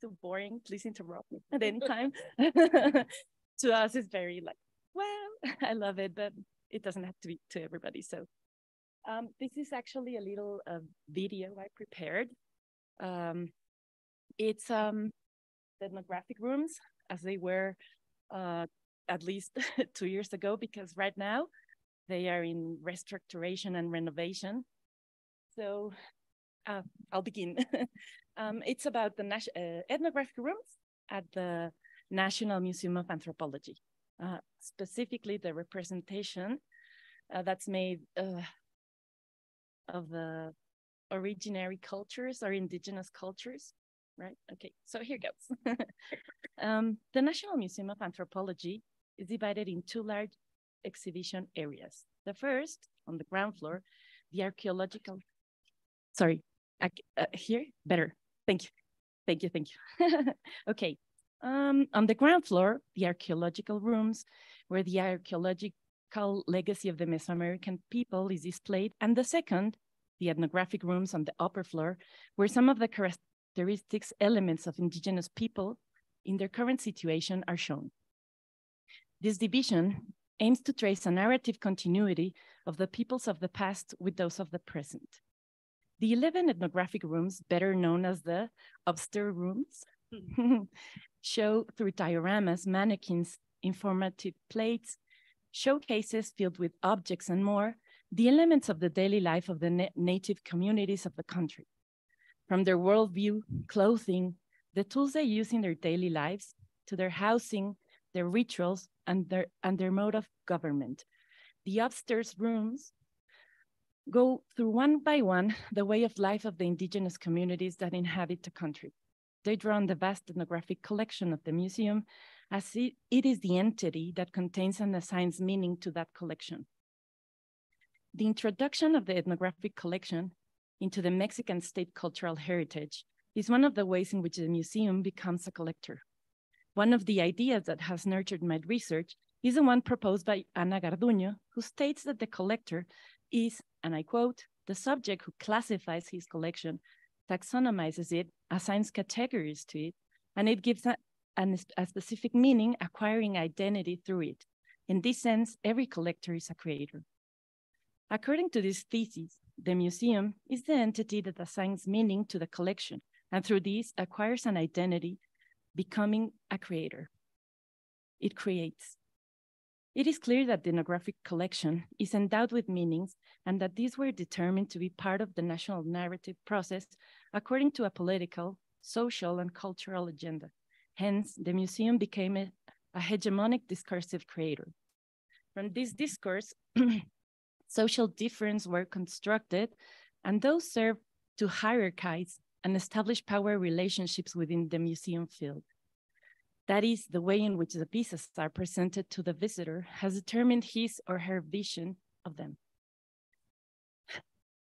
too boring, please interrupt me at any time. To us, it's very like, well, I love it, but it doesn't have to be to everybody. So this is actually a little video I prepared. It's the ethnographic rooms as they were at least 2 years ago, because right now they are in restoration and renovation. So I'll begin. It's about the ethnographic rooms at the National Museum of Anthropology, specifically the representation that's made of the originary cultures or indigenous cultures, right? Okay, so here goes. The National Museum of Anthropology is divided in two large exhibition areas. The first, on the ground floor, the archaeological, sorry, here, better, thank you. Okay, on the ground floor, the archaeological rooms, where the archaeological legacy of the Mesoamerican people is displayed, and the second, the ethnographic rooms on the upper floor, where some of the characteristics, elements of indigenous people in their current situation are shown. This division aims to trace a narrative continuity of the peoples of the past with those of the present. The 11 ethnographic rooms, better known as the upstairs rooms, show through dioramas, mannequins, informative plates, showcases filled with objects and more, the elements of the daily life of the native communities of the country. From their worldview, clothing, the tools they use in their daily lives, to their housing, their rituals, and their mode of government. The upstairs rooms go through one by one the way of life of the indigenous communities that inhabit the country. They draw on the vast ethnographic collection of the museum, as it is the entity that contains and assigns meaning to that collection. The introduction of the ethnographic collection into the Mexican state cultural heritage is one of the ways in which the museum becomes a collector. One of the ideas that has nurtured my research is the one proposed by Ana Garduño, who states that the collector is, and I quote, the subject who classifies his collection, taxonomizes it, assigns categories to it, and it gives a specific meaning, acquiring identity through it. In this sense, every collector is a creator. According to this thesis, the museum is the entity that assigns meaning to the collection, and through this acquires an identity, becoming a creator. It creates. It is clear that the ethnographic collection is endowed with meanings, and that these were determined to be part of the national narrative process according to a political, social, and cultural agenda. Hence, the museum became a hegemonic discursive creator. From this discourse, social differences were constructed, and those served to hierarchize and establish power relationships within the museum field. That is, the way in which the pieces are presented to the visitor has determined his or her vision of them.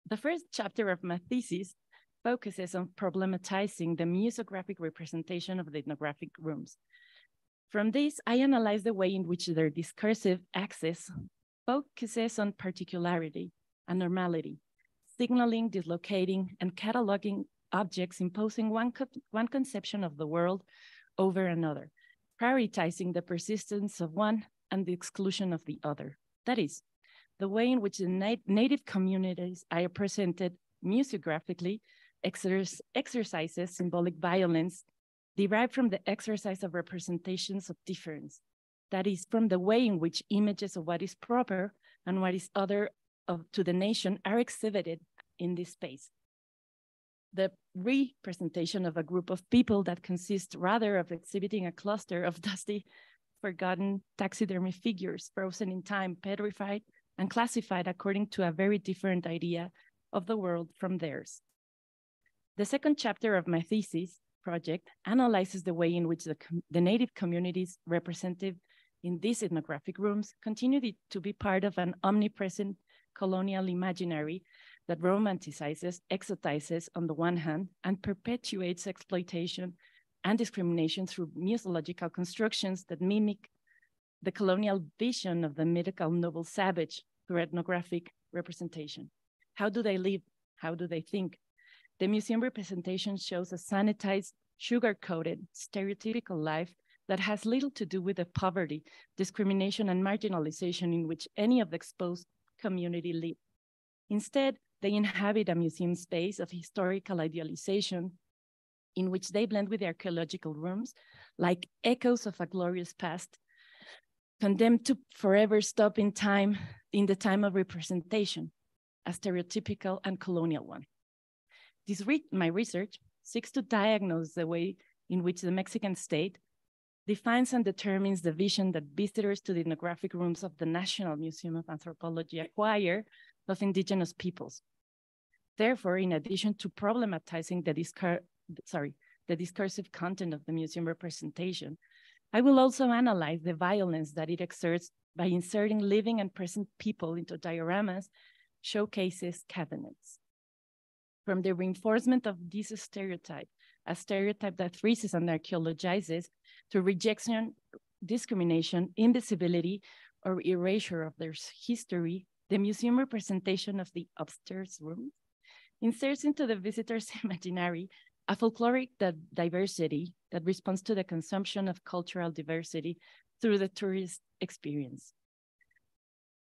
The first chapter of my thesis focuses on problematizing the museographic representation of the ethnographic rooms. From this, I analyze the way in which their discursive axis focuses on particularity and normality, signaling, dislocating, and cataloging objects, imposing one conception of the world over another, prioritizing the persistence of one and the exclusion of the other. That is, the way in which the native communities are presented museographically exercises symbolic violence derived from the exercise of representations of difference. That is, from the way in which images of what is proper and what is other to the nation are exhibited in this space. The representation of a group of people that consists rather of exhibiting a cluster of dusty, forgotten taxidermy figures frozen in time, petrified, and classified according to a very different idea of the world from theirs. The second chapter of my thesis project analyzes the way in which the native communities represented in these ethnographic rooms continue to be part of an omnipresent colonial imaginary that romanticizes, exotizes on the one hand, and perpetuates exploitation and discrimination through museological constructions that mimic the colonial vision of the mythical noble savage through ethnographic representation. How do they live? How do they think? The museum representation shows a sanitized, sugar-coated, stereotypical life that has little to do with the poverty, discrimination, and marginalization in which any of the exposed community live. Instead, they inhabit a museum space of historical idealization in which they blend with the archaeological rooms like echoes of a glorious past, condemned to forever stop in time, in the time of representation, a stereotypical and colonial one. My research seeks to diagnose the way in which the Mexican state defines and determines the vision that visitors to the ethnographic rooms of the National Museum of Anthropology acquire of indigenous peoples. Therefore, in addition to problematizing the discursive content of the museum representation, I will also analyze the violence that it exerts by inserting living and present people into dioramas, showcases, cabinets. From the reinforcement of this stereotype, a stereotype that freezes and archaeologizes, to rejection, discrimination, invisibility, or erasure of their history, the museum representation of the upstairs room inserts into the visitor's imaginary a folkloric diversity that responds to the consumption of cultural diversity through the tourist experience.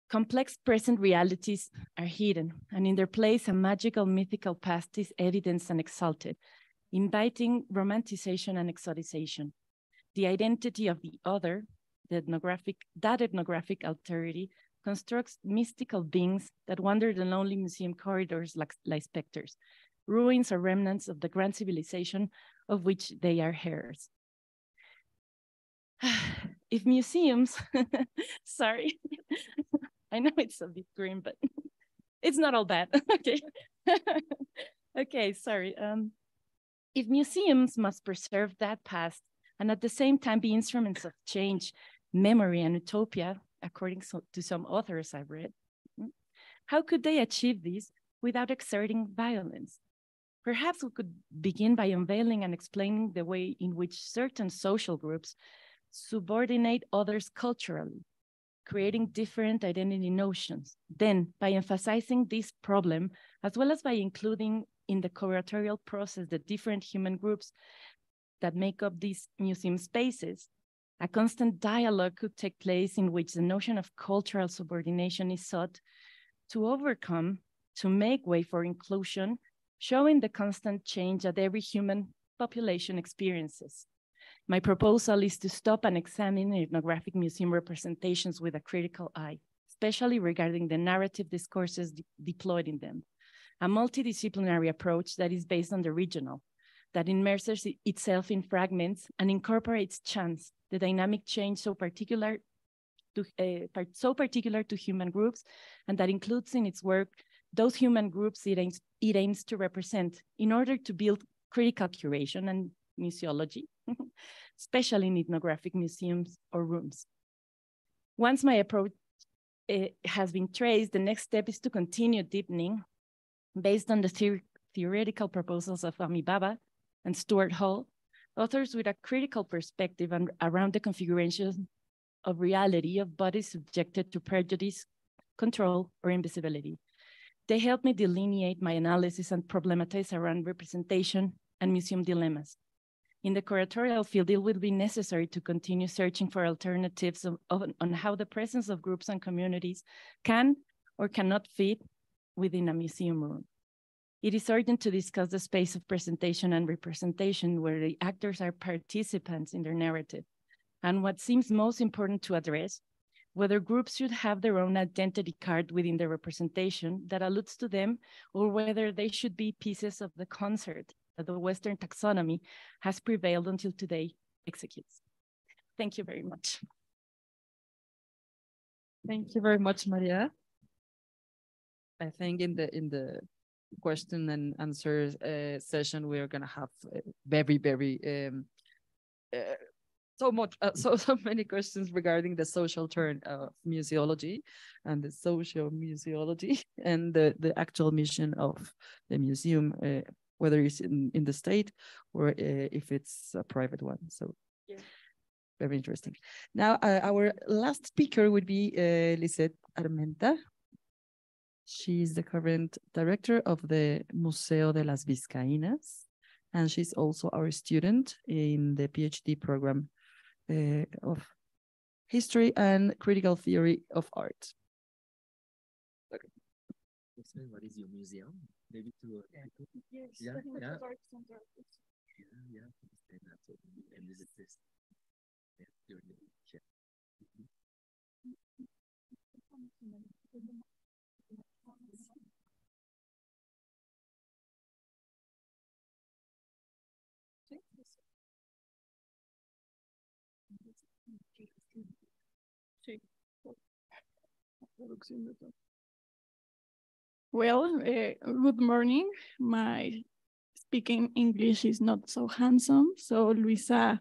Complex present realities are hidden, and in their place, a magical, mythical past is evidenced and exalted, inviting romanticization and exoticization. The identity of the other, that ethnographic alterity, constructs mystical beings that wander the lonely museum corridors like specters, ruins or remnants of the grand civilization of which they are heirs. If museums, sorry, I know it's a bit grim, but it's not all bad. Okay. Okay, sorry. If museums must preserve that past and at the same time be instruments of change, memory, and utopia, according to some authors I've read, how could they achieve this without exerting violence? Perhaps we could begin by unveiling and explaining the way in which certain social groups subordinate others culturally, creating different identity notions. Then, by emphasizing this problem, as well as by including in the curatorial process the different human groups that make up these museum spaces, a constant dialogue could take place in which the notion of cultural subordination is sought to overcome, to make way for inclusion, showing the constant change that every human population experiences. My proposal is to stop and examine ethnographic museum representations with a critical eye, especially regarding the narrative discourses deployed in them. A multidisciplinary approach that is based on the regional, that immerses itself in fragments and incorporates chance, the dynamic change so particular to human groups, and that includes in its work those human groups it aims to represent in order to build critical curation and museology, especially in ethnographic museums or rooms. Once my approach has been traced, the next step is to continue deepening based on the theoretical proposals of Amibaba and Stuart Hall, authors with a critical perspective around the configuration of reality of bodies subjected to prejudice, control, or invisibility. They help me delineate my analysis and problematize around representation and museum dilemmas. In the curatorial field, it will be necessary to continue searching for alternatives on how the presence of groups and communities can or cannot fit within a museum room. It is urgent to discuss the space of presentation and representation where the actors are participants in their narrative, and what seems most important to address, whether groups should have their own identity card within the representation that alludes to them, or whether they should be pieces of the concert that the Western taxonomy has prevailed until today executes. Thank you very much. Thank you very much, Maria. I think in the question and answer session, we're gonna have so many questions regarding the social turn of museology and the social museology and the actual mission of the museum, whether it's in the state or if it's a private one. So yeah, very interesting. Now, our last speaker would be Lisette Armenta. She's the current director of the Museo de las Vizcaínas, and she's also our student in the PhD program of History and Critical Theory of Art. Okay. Explain what is your museum? Maybe to Yes, yeah. Art Center. Yeah. And visit this. Yeah. Well, good morning. My speaking English is not so handsome, so Luisa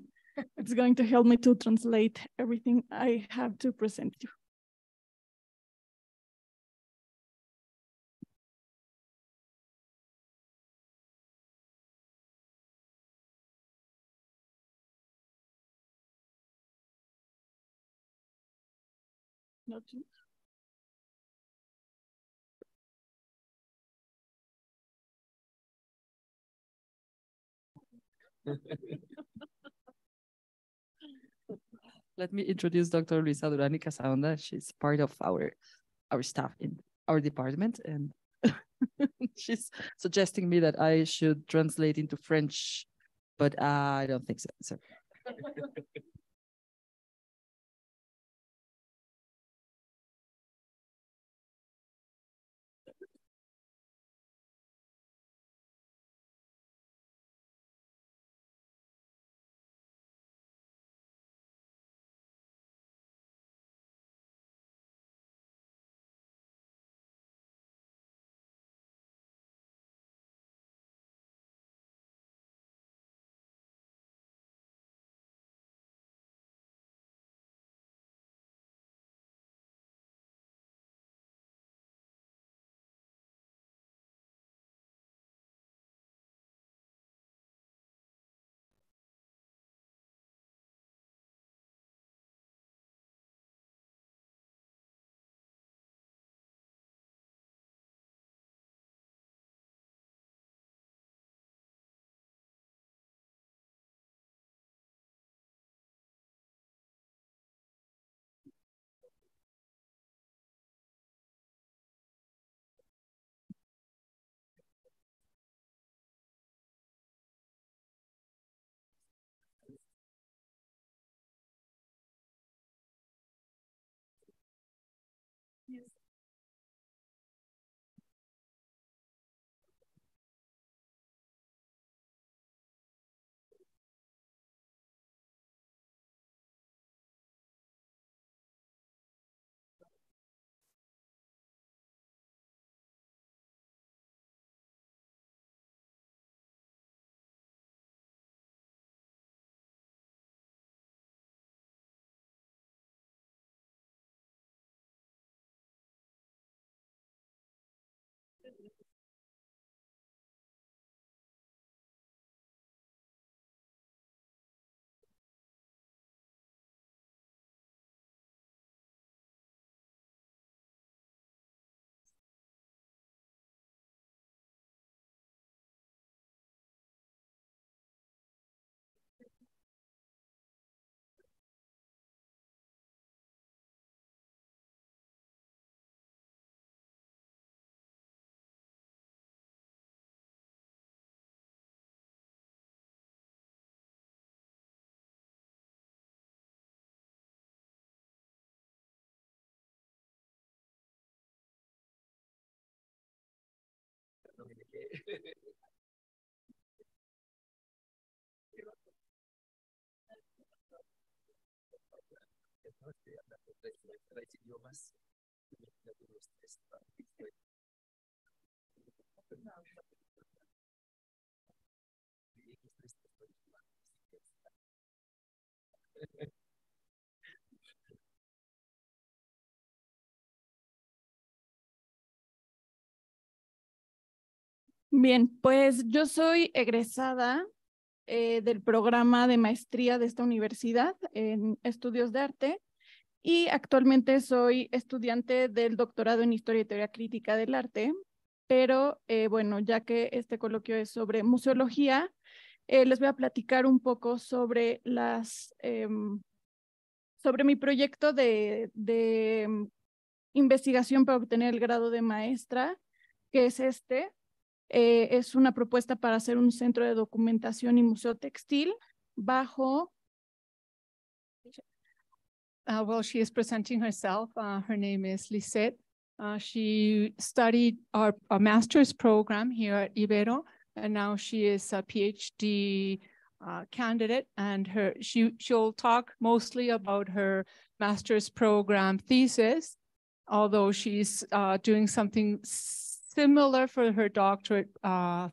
is going to help me to translate everything I have to present you. Not Let me introduce Dr. Luisa Durani Casaonda. She's part of our staff in our department, and she's suggesting me that I should translate into French, but I don't think so. Bien, pues yo soy egresada del programa de maestría de esta universidad en estudios de arte y actualmente soy estudiante del doctorado en Historia y Teoría Crítica del Arte, pero bueno, ya que este coloquio es sobre museología, les voy a platicar un poco sobre sobre mi proyecto de investigación para obtener el grado de maestra, que es este. Es una propuesta para hacer un centro de documentación y museo textil bajo. Well, she is presenting herself. Her name is Lisette. She studied our master's program here at Ibero, and now she is a PhD candidate, and she'll talk mostly about her master's program thesis, although she's doing something similar for her doctorate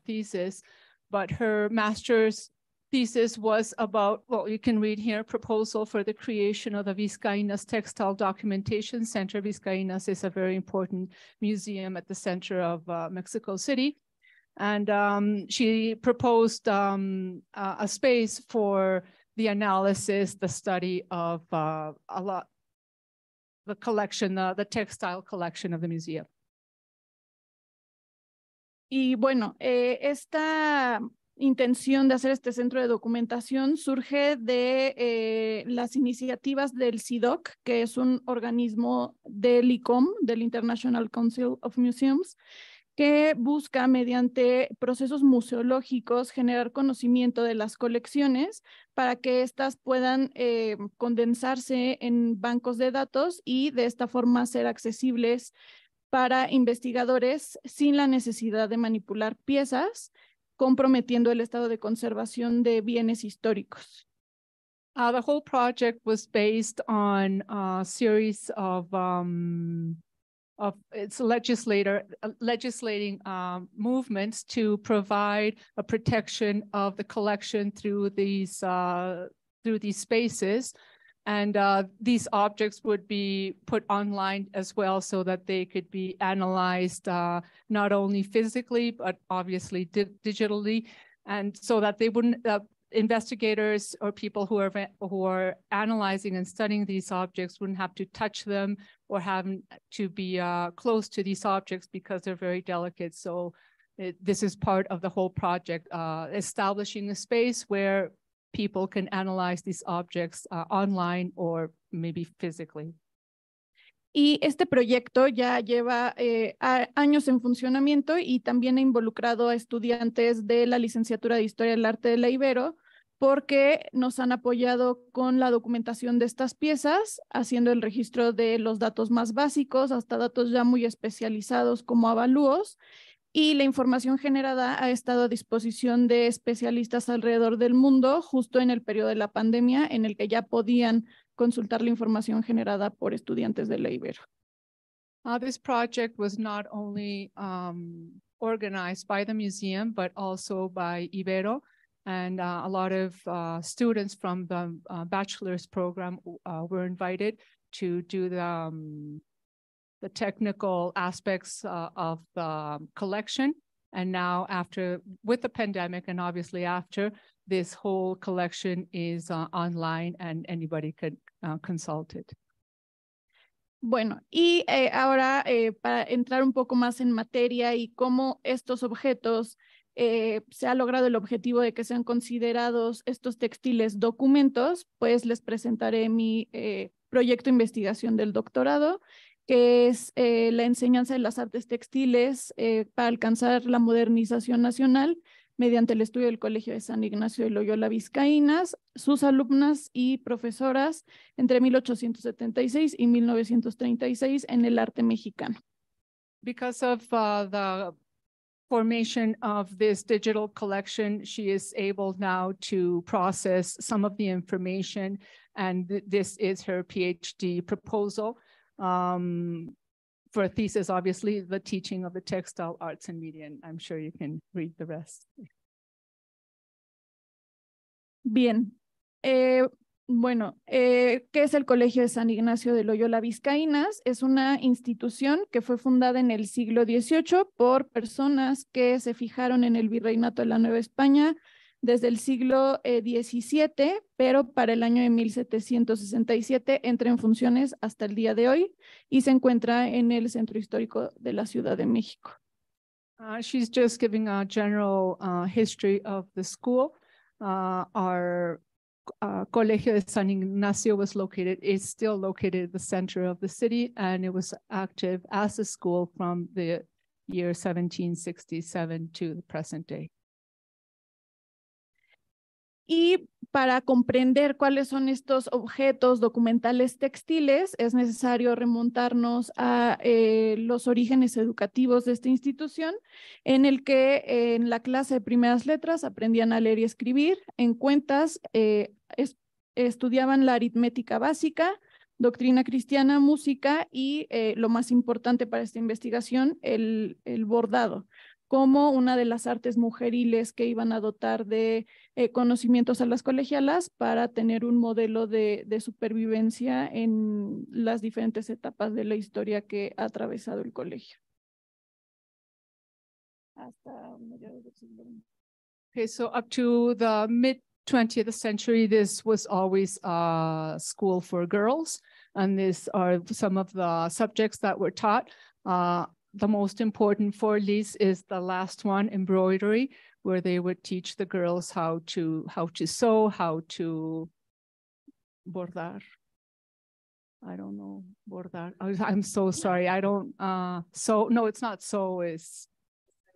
thesis, but her master's thesis was about, well, you can read here, proposal for the creation of the Vizcaínas Textile Documentation Center. Vizcaínas is a very important museum at the center of Mexico City. And she proposed a space for the analysis, the study of the collection, the textile collection of the museum. Y bueno, esta intención de hacer este centro de documentación surge de las iniciativas del CIDOC, que es un organismo del ICOM, del International Council of Museums, que busca mediante procesos museológicos generar conocimiento de las colecciones para que éstas puedan condensarse en bancos de datos y de esta forma ser accesibles para investigadores sin la necesidad de manipular piezas, comprometiendo el estado de conservación de bienes históricos. The whole project was based on a series of its legislating movements to provide a protection of the collection through these spaces. And these objects would be put online as well so that they could be analyzed not only physically, but obviously digitally. And so that they wouldn't, investigators or people who are analyzing and studying these objects wouldn't have to touch them or have to be close to these objects because they're very delicate. So this is part of the whole project, establishing a space where people can analyze these objects online or maybe physically. Y este proyecto ya lleva años en funcionamiento y también ha involucrado a estudiantes de la licenciatura de Historia del Arte de la Ibero, porque nos han apoyado con la documentación de estas piezas, haciendo el registro de los datos más básicos hasta datos ya muy especializados como avalúos. Y la información generada ha estado a disposición de especialistas alrededor del mundo, justo en el periodo de la pandemia, en el que ya podían consultar la información generada por estudiantes de la Ibero. This project was not only organized by the museum, but also by Ibero. And a lot of students from the bachelor's program were invited to do the the technical aspects of the collection. And now with the pandemic and obviously after, this whole collection is online and anybody could consult it. Bueno, y ahora para entrar un poco más en materia y cómo estos objetos se ha logrado el objetivo de que sean considerados estos textiles documentos, pues les presentaré mi proyecto de investigación del doctorado, que es la enseñanza de las artes textiles para alcanzar la modernización nacional mediante el estudio del Colegio de San Ignacio de Loyola Vizcaínas, sus alumnas y profesoras entre 1876 y 1936 en el arte mexicano. Because of the formation of this digital collection, she is able now to process some of the information, and this is her PhD proposal for a thesis, obviously, the teaching of the textile arts and media, and I'm sure you can read the rest. Bien. Bueno, ¿qué es el Colegio de San Ignacio de Loyola Vizcaínas? Es una institución que fue fundada en el siglo XVIII por personas que se fijaron en el virreinato de la Nueva España desde el siglo XVII, pero para el año de 1767 entra en funciones hasta el día de hoy y se encuentra en el centro histórico de la Ciudad de México. She's just giving a general history of the school. Our Colegio de San Ignacio is still located at the center of the city, and it was active as a school from the year 1767 to the present day. Y para comprender cuáles son estos objetos documentales textiles, es necesario remontarnos a los orígenes educativos de esta institución, en el que en la clase de primeras letras aprendían a leer y escribir, en cuentas estudiaban la aritmética básica, doctrina cristiana, música y lo más importante para esta investigación, el bordado, como una de las artes mujeriles que iban a dotar de conocimientos a las colegialas para tener un modelo de supervivencia en las diferentes etapas de la historia que ha atravesado el colegio. Hasta mediados del siglo XX. Okay, so up to the mid-20th century, this was always a school for girls, and these are some of the subjects that were taught. The most important for these is the last one, embroidery, where they would teach the girls how to sew, how to bordar. I don't know, bordar. I'm so sorry. I don't sew. No, it's not sew. It's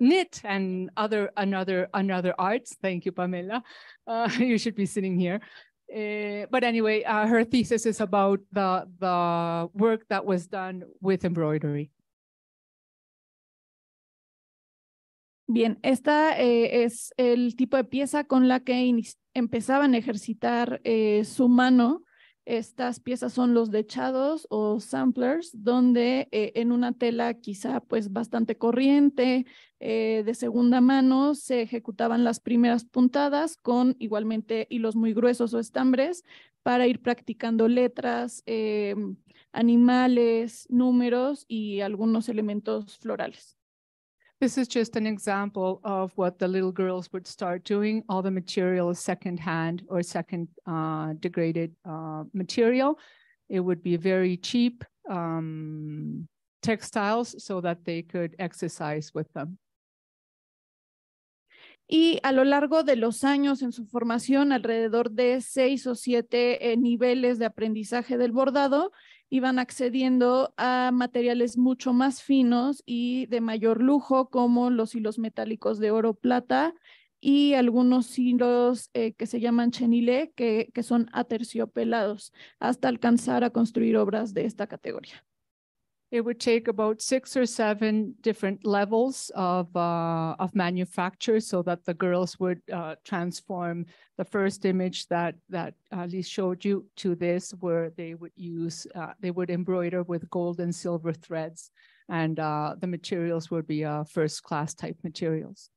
knit and other arts. Thank you, Pamela. You should be sitting here. But anyway, her thesis is about the work that was done with embroidery. Bien, esta es el tipo de pieza con la que empezaban a ejercitar su mano. Estas piezas son los dechados o samplers, donde en una tela quizá pues bastante corriente, de segunda mano, se ejecutaban las primeras puntadas con igualmente hilos muy gruesos o estambres para ir practicando letras, animales, números y algunos elementos florales. This is just an example of what the little girls would start doing. All the material is second-hand or second degraded material. It would be very cheap textiles so that they could exercise with them. Y a lo largo de los años en su formación, alrededor de 6 o 7 niveles de aprendizaje del bordado, iban accediendo a materiales mucho más finos y de mayor lujo, como los hilos metálicos de oro, plata y algunos hilos que se llaman chenilé, que son aterciopelados, hasta alcanzar a construir obras de esta categoría. It would take about 6 or 7 different levels of manufacture so that the girls would transform the first image that Liz showed you to this, where they would embroider with gold and silver threads, and the materials would be first-class type materials.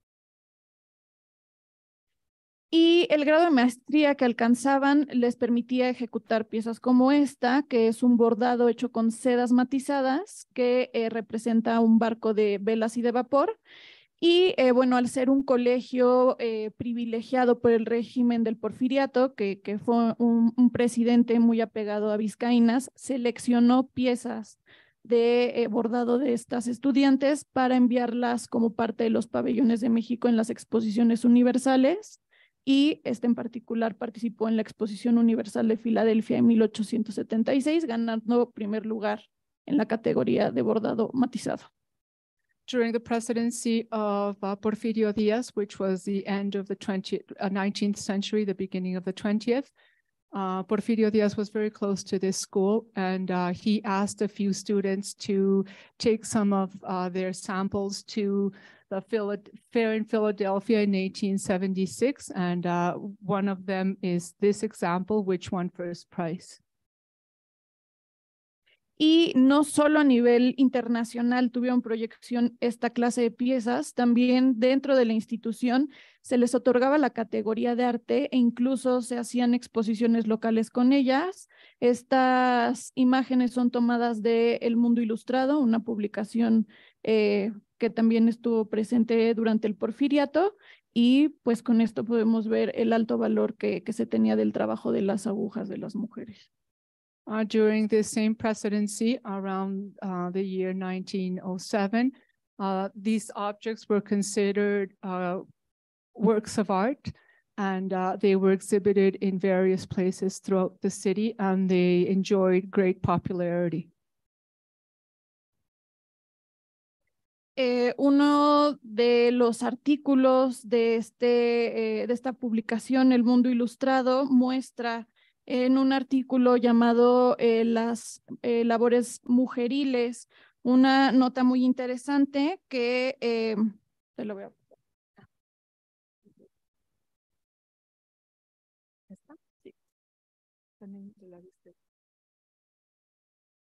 Y el grado de maestría que alcanzaban les permitía ejecutar piezas como esta, que es un bordado hecho con sedas matizadas, que representa un barco de velas y de vapor. Y bueno, al ser un colegio privilegiado por el régimen del Porfiriato, que fue un presidente muy apegado a vizcaínas, seleccionó piezas de bordado de estas estudiantes para enviarlas como parte de los pabellones de México en las exposiciones universales. Y este en particular participó en la Exposición Universal de Filadelfia en 1876, ganando primer lugar en la categoría de bordado matizado. During the presidency of Porfirio Diaz, which was the end of the 19th century, the beginning of the 20th, Porfirio Diaz was very close to this school, and he asked a few students to take some of their samples to the fair in Philadelphia in 1876, and one of them is this example, which won first prize. Y no solo a nivel internacional tuvieron proyección esta clase de piezas, también dentro de la institución se les otorgaba la categoría de arte e incluso se hacían exposiciones locales con ellas. Estas imágenes son tomadas de El Mundo Ilustrado, una publicación que también estuvo presente durante el Porfiriato, y pues con esto podemos ver el alto valor que se tenía del trabajo de las agujas de las mujeres. During the same presidency, around the year 1907, these objects were considered works of art, and they were exhibited in various places throughout the city, and they enjoyed great popularity. Uno de los artículos de esta publicación, El Mundo Ilustrado, muestra en un artículo llamado Las labores mujeriles, una nota muy interesante que te lo voy a... ¿Está? Sí. También te la viste.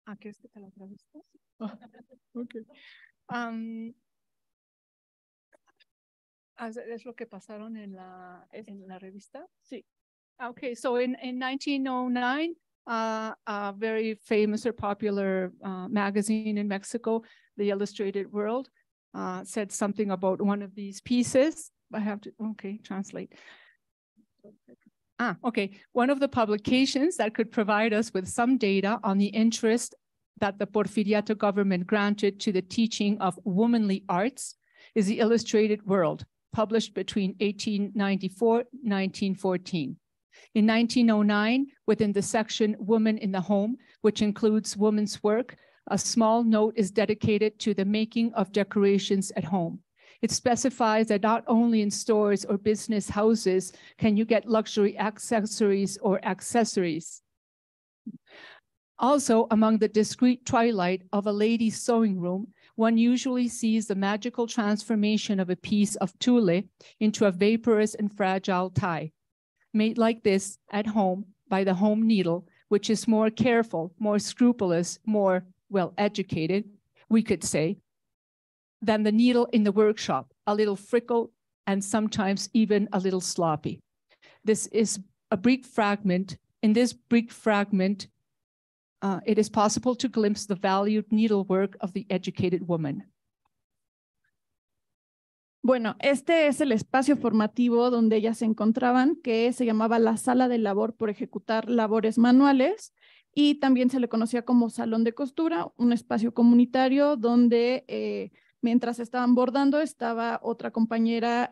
Ah, ¿quieres que te la traduzca? Ok. ¿Es lo que pasaron en la revista? Sí. Okay, so in 1909, a very famous or popular magazine in Mexico, The Illustrated World, said something about one of these pieces. I have to, okay, translate. Okay. One of the publications that could provide us with some data on the interest that the Porfiriato government granted to the teaching of womanly arts is The Illustrated World, published between 1894 and 1914. In 1909, within the section Women in the Home, which includes women's work, a small note is dedicated to the making of decorations at home. It specifies that not only in stores or business houses can you get luxury accessories or accessories. Also, among the discreet twilight of a lady's sewing room, one usually sees the magical transformation of a piece of tulle into a vaporous and fragile tie. Made like this at home by the home needle, which is more careful, more scrupulous, more well-educated, we could say, than the needle in the workshop, a little freckled and sometimes even a little sloppy. This is a brief fragment. In this brief fragment, it is possible to glimpse the valued needlework of the educated woman. Bueno, este es el espacio formativo donde ellas se encontraban, que se llamaba la sala de labor por ejecutar labores manuales, y también se le conocía como salón de costura, un espacio comunitario donde mientras estaban bordando estaba otra compañera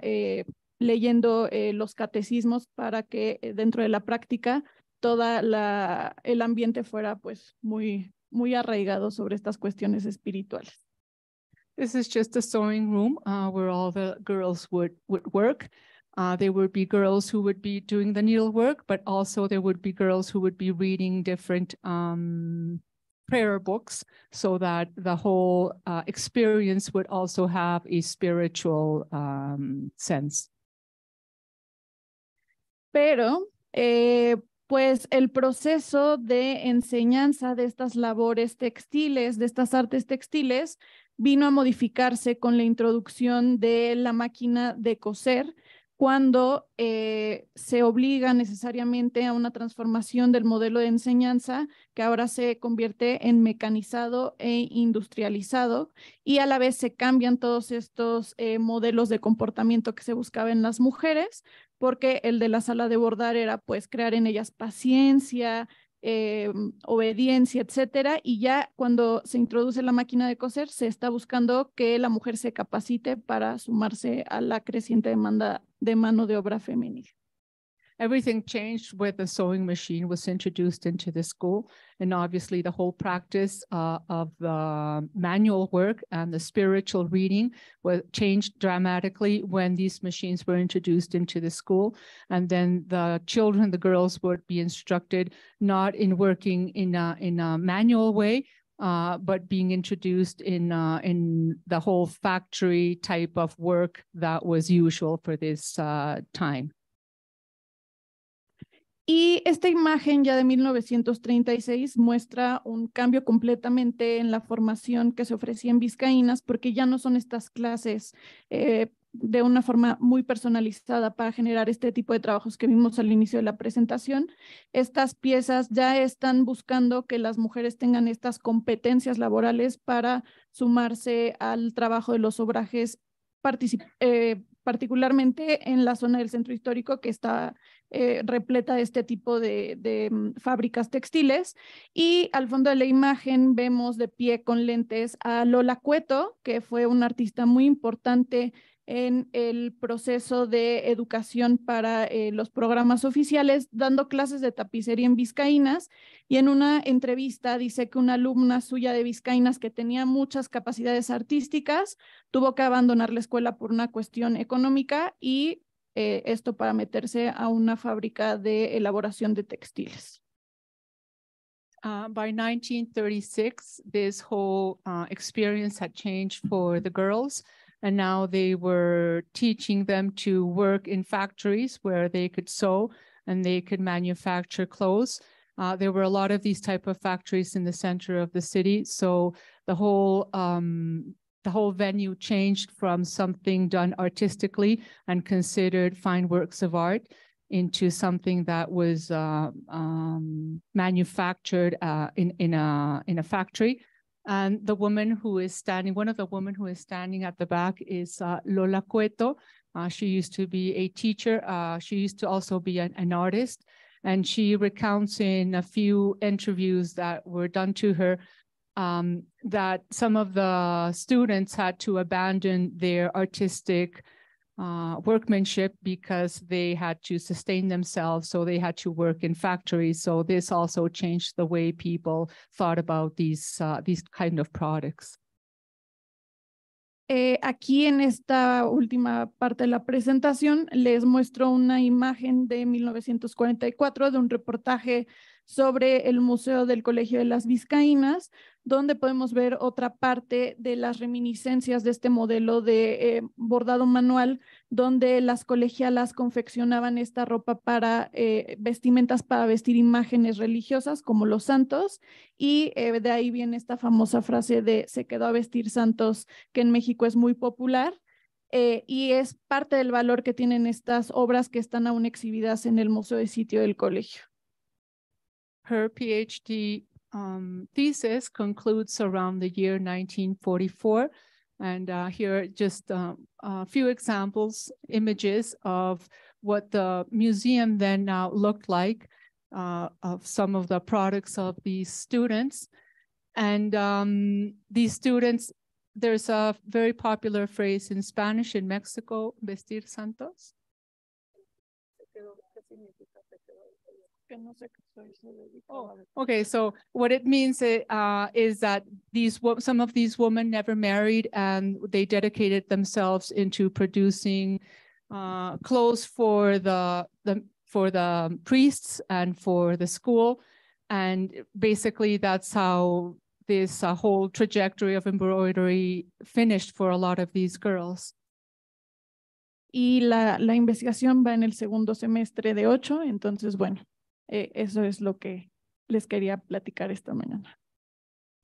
leyendo los catecismos para que dentro de la práctica el ambiente fuera pues muy arraigado sobre estas cuestiones espirituales. This is just a sewing room where all the girls would work. There would be girls who would be doing the needlework, but also there would be girls who would be reading different prayer books so that the whole experience would also have a spiritual sense. Pero pues el proceso de enseñanza de estas labores textiles, de estas artes textiles, vino a modificarse con la introducción de la máquina de coser, cuando se obliga necesariamente a una transformación del modelo de enseñanza que ahora se convierte en mecanizado e industrializado, y a la vez se cambian todos estos modelos de comportamiento que se buscaba en las mujeres, porque el de la sala de bordar era pues crear en ellas paciencia, obediencia, etcétera, y ya cuando se introduce la máquina de coser se está buscando que la mujer se capacite para sumarse a la creciente demanda de mano de obra femenina. Everything changed when the sewing machine was introduced into the school. And obviously the whole practice of manual work and the spiritual reading was changed dramatically when these machines were introduced into the school. And then the children, the girls, would be instructed not in working in a manual way, but being introduced in the whole factory type of work that was usual for this time. Y esta imagen ya de 1936 muestra un cambio completamente en la formación que se ofrecía en Vizcaínas, porque ya no son estas clases de una forma muy personalizada para generar este tipo de trabajos que vimos al inicio de la presentación. Estas piezas ya están buscando que las mujeres tengan estas competencias laborales para sumarse al trabajo de los obrajes, particularmente en la zona del centro histórico que está repleta de este tipo de fábricas textiles. Y al fondo de la imagen vemos de pie con lentes a Lola Cueto, que fue una artista muy importante en el proceso de educación para los programas oficiales, dando clases de tapicería en Vizcaínas, y en una entrevista dice que una alumna suya de Vizcaínas que tenía muchas capacidades artísticas tuvo que abandonar la escuela por una cuestión económica, y esto para meterse a una fábrica de elaboración de textiles. By 1936, this whole experience had changed for the girls. And now they were teaching them to work in factories where they could sew and they could manufacture clothes. There were a lot of these type of factories in the center of the city. So the whole venue changed from something done artistically and considered fine works of art into something that was manufactured in a factory. And the woman who is standing, one of the women who is standing at the back is Lola Cueto. She used to be a teacher. She used to also be an artist. And she recounts in a few interviews that were done to her that some of the students had to abandon their artistic workmanship because they had to sustain themselves, so they had to work in factories. So this also changed the way people thought about these kind of products. Aquí en esta última parte de la presentación les muestro una imagen de 1944 de un reportaje sobre el Museo del Colegio de las Vizcaínas, donde podemos ver otra parte de las reminiscencias de este modelo de bordado manual, donde las colegialas confeccionaban esta ropa para vestimentas para vestir imágenes religiosas como los santos, y de ahí viene esta famosa frase de "se quedó a vestir santos", que en México es muy popular, y es parte del valor que tienen estas obras que están aún exhibidas en el Museo de Sitio del Colegio. Her PhD thesis concludes around the year 1944. And here are just a few examples, images of what the museum then now looked like, of some of the products of these students. And these students, there's a very popular phrase in Spanish in Mexico, vestir santos. Oh, okay, so what it means is that some of these women never married, and they dedicated themselves into producing clothes for the priests and for the school, and basically that's how this whole trajectory of embroidery finished for a lot of these girls. Y la investigación va en el segundo semestre de 8, entonces bueno. Eso es lo que les quería platicar esta mañana.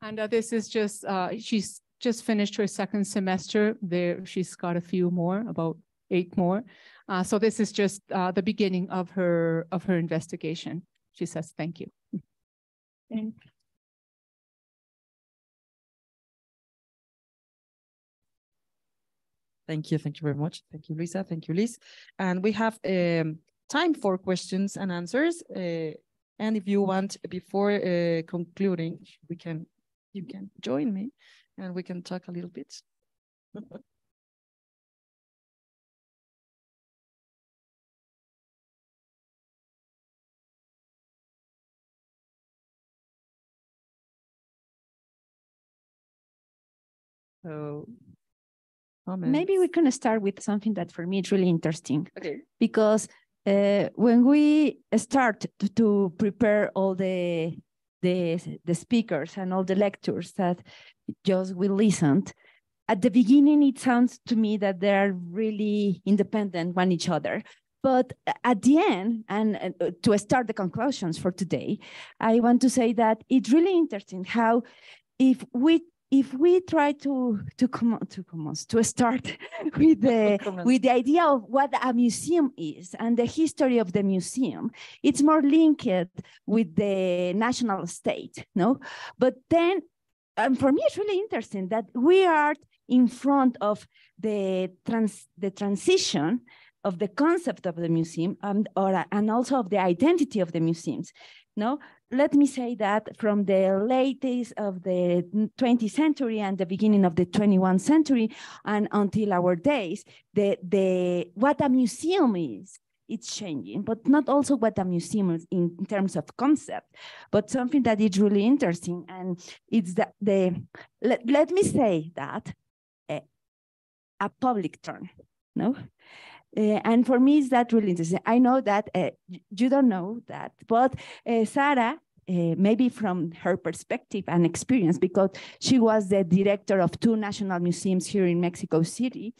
And this is just, she's just finished her second semester there. She's got a few more, about 8 more. So this is just the beginning of her investigation. She says, thank you. Thank you very much. Thank you, Luisa. Thank you, Liz. And we have time for questions and answers. And if you want, before concluding, you can join me and we can talk a little bit. So, maybe we can start with something that for me is really interesting. Okay. Because when we start to prepare all the speakers and all the lectures that just we listened, at the beginning it sounds to me that they are really independent one each other. But at the end, and to start the conclusions for today, I want to say that it's really interesting how if we try to start with the idea of what a museum is and the history of the museum, it's more linked with the national state, no? But then, for me, it's really interesting that we are in front of the transition of the concept of the museum and also of the identity of the museums. No, let me say that from the late days of the 20th century and the beginning of the 21st century and until our days, what a museum is, it's changing, but not also what a museum is in terms of concept, but something that is really interesting. And it's let me say that a public term, no? And for me, is that really interesting. I know that you don't know that, but Sarah, maybe from her perspective and experience, because she was the director of 2 national museums here in Mexico City,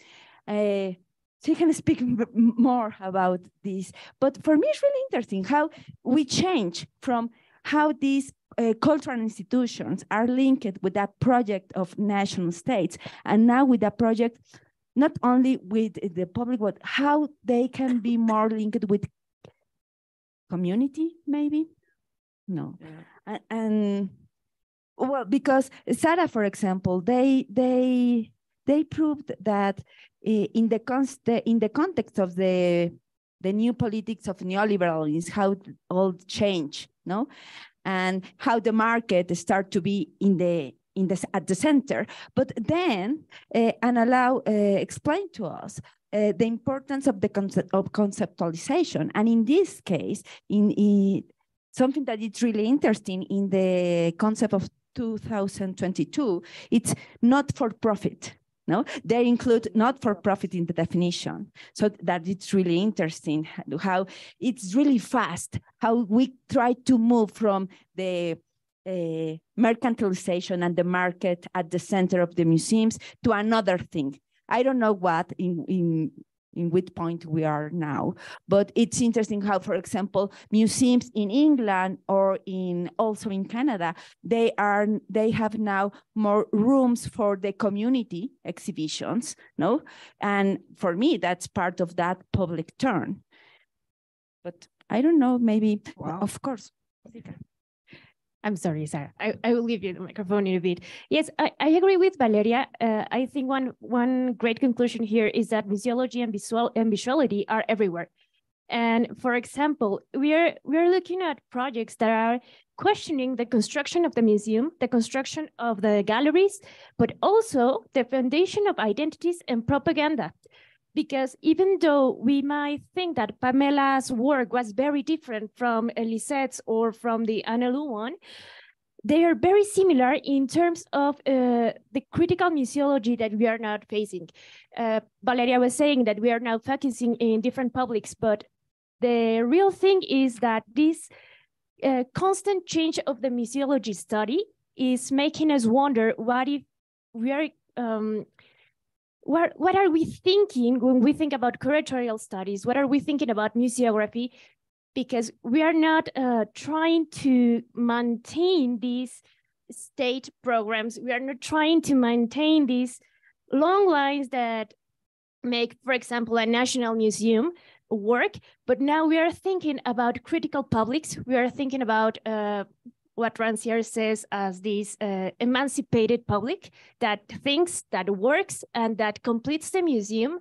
she can speak more about this. But for me, it's really interesting how we change from how these cultural institutions are linked with that project of national states, and now with a project not only with the public, but how they can be more linked with community, maybe? No. Yeah. And well, because Sarah, for example, they proved that in the context of the new politics of neoliberalism, how it all changed, no? And how the market start to be at the center, but then explain to us the importance of the conceptualization. And in this case, in something that is really interesting in the concept of 2022, it's not for profit. No, they include not for profit in the definition. So that it's really interesting how it's really fast, how we try to move from the mercantilization and the market at the center of the museums to another thing. I don't know what in which point we are now, but it's interesting how, for example, museums in England or also in Canada, they have now more rooms for the community exhibitions, no? And for me, that's part of that public turn. But I don't know, maybe, wow. Of course. I'm sorry, Sarah. I will give you the microphone in a bit. Yes, I agree with Valeria. I think one great conclusion here is that museology and visuality are everywhere. And for example, we're looking at projects that are questioning the construction of the museum, the construction of the galleries, but also the foundation of identities and propaganda. Because even though we might think that Pamela's work was very different from Lisette's or from the Annelou one, they are very similar in terms of the critical museology that we are now facing. Valeria was saying that we are now focusing in different publics, but the real thing is that this constant change of the museology study is making us wonder what if we are what are we thinking when we think about curatorial studies? What are we thinking about museography? Because we are not trying to maintain these state programs. We are not trying to maintain these long lines that make, for example, a national museum work, but now we are thinking about critical publics. We are thinking about what Rancière says as this emancipated public that thinks, that works, and that completes the museum.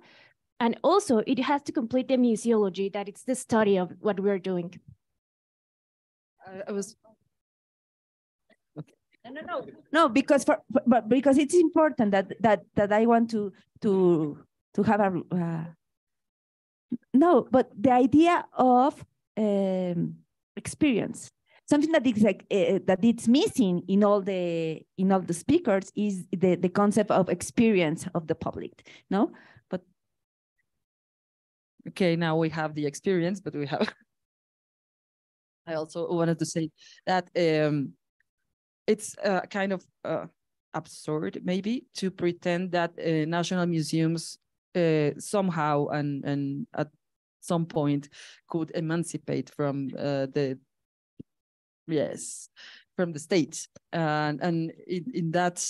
And also it has to complete the museology, that it's the study of what we're doing. I was... No, because but because it's important that I want to have a no, but the idea of experience, something that is like that it's missing in all the speakers is the concept of experience of the public. No, but okay, now we have the experience, but we have. I also wanted to say that it's kind of absurd, maybe, to pretend that national museums somehow and at some point could emancipate from from the state. And in that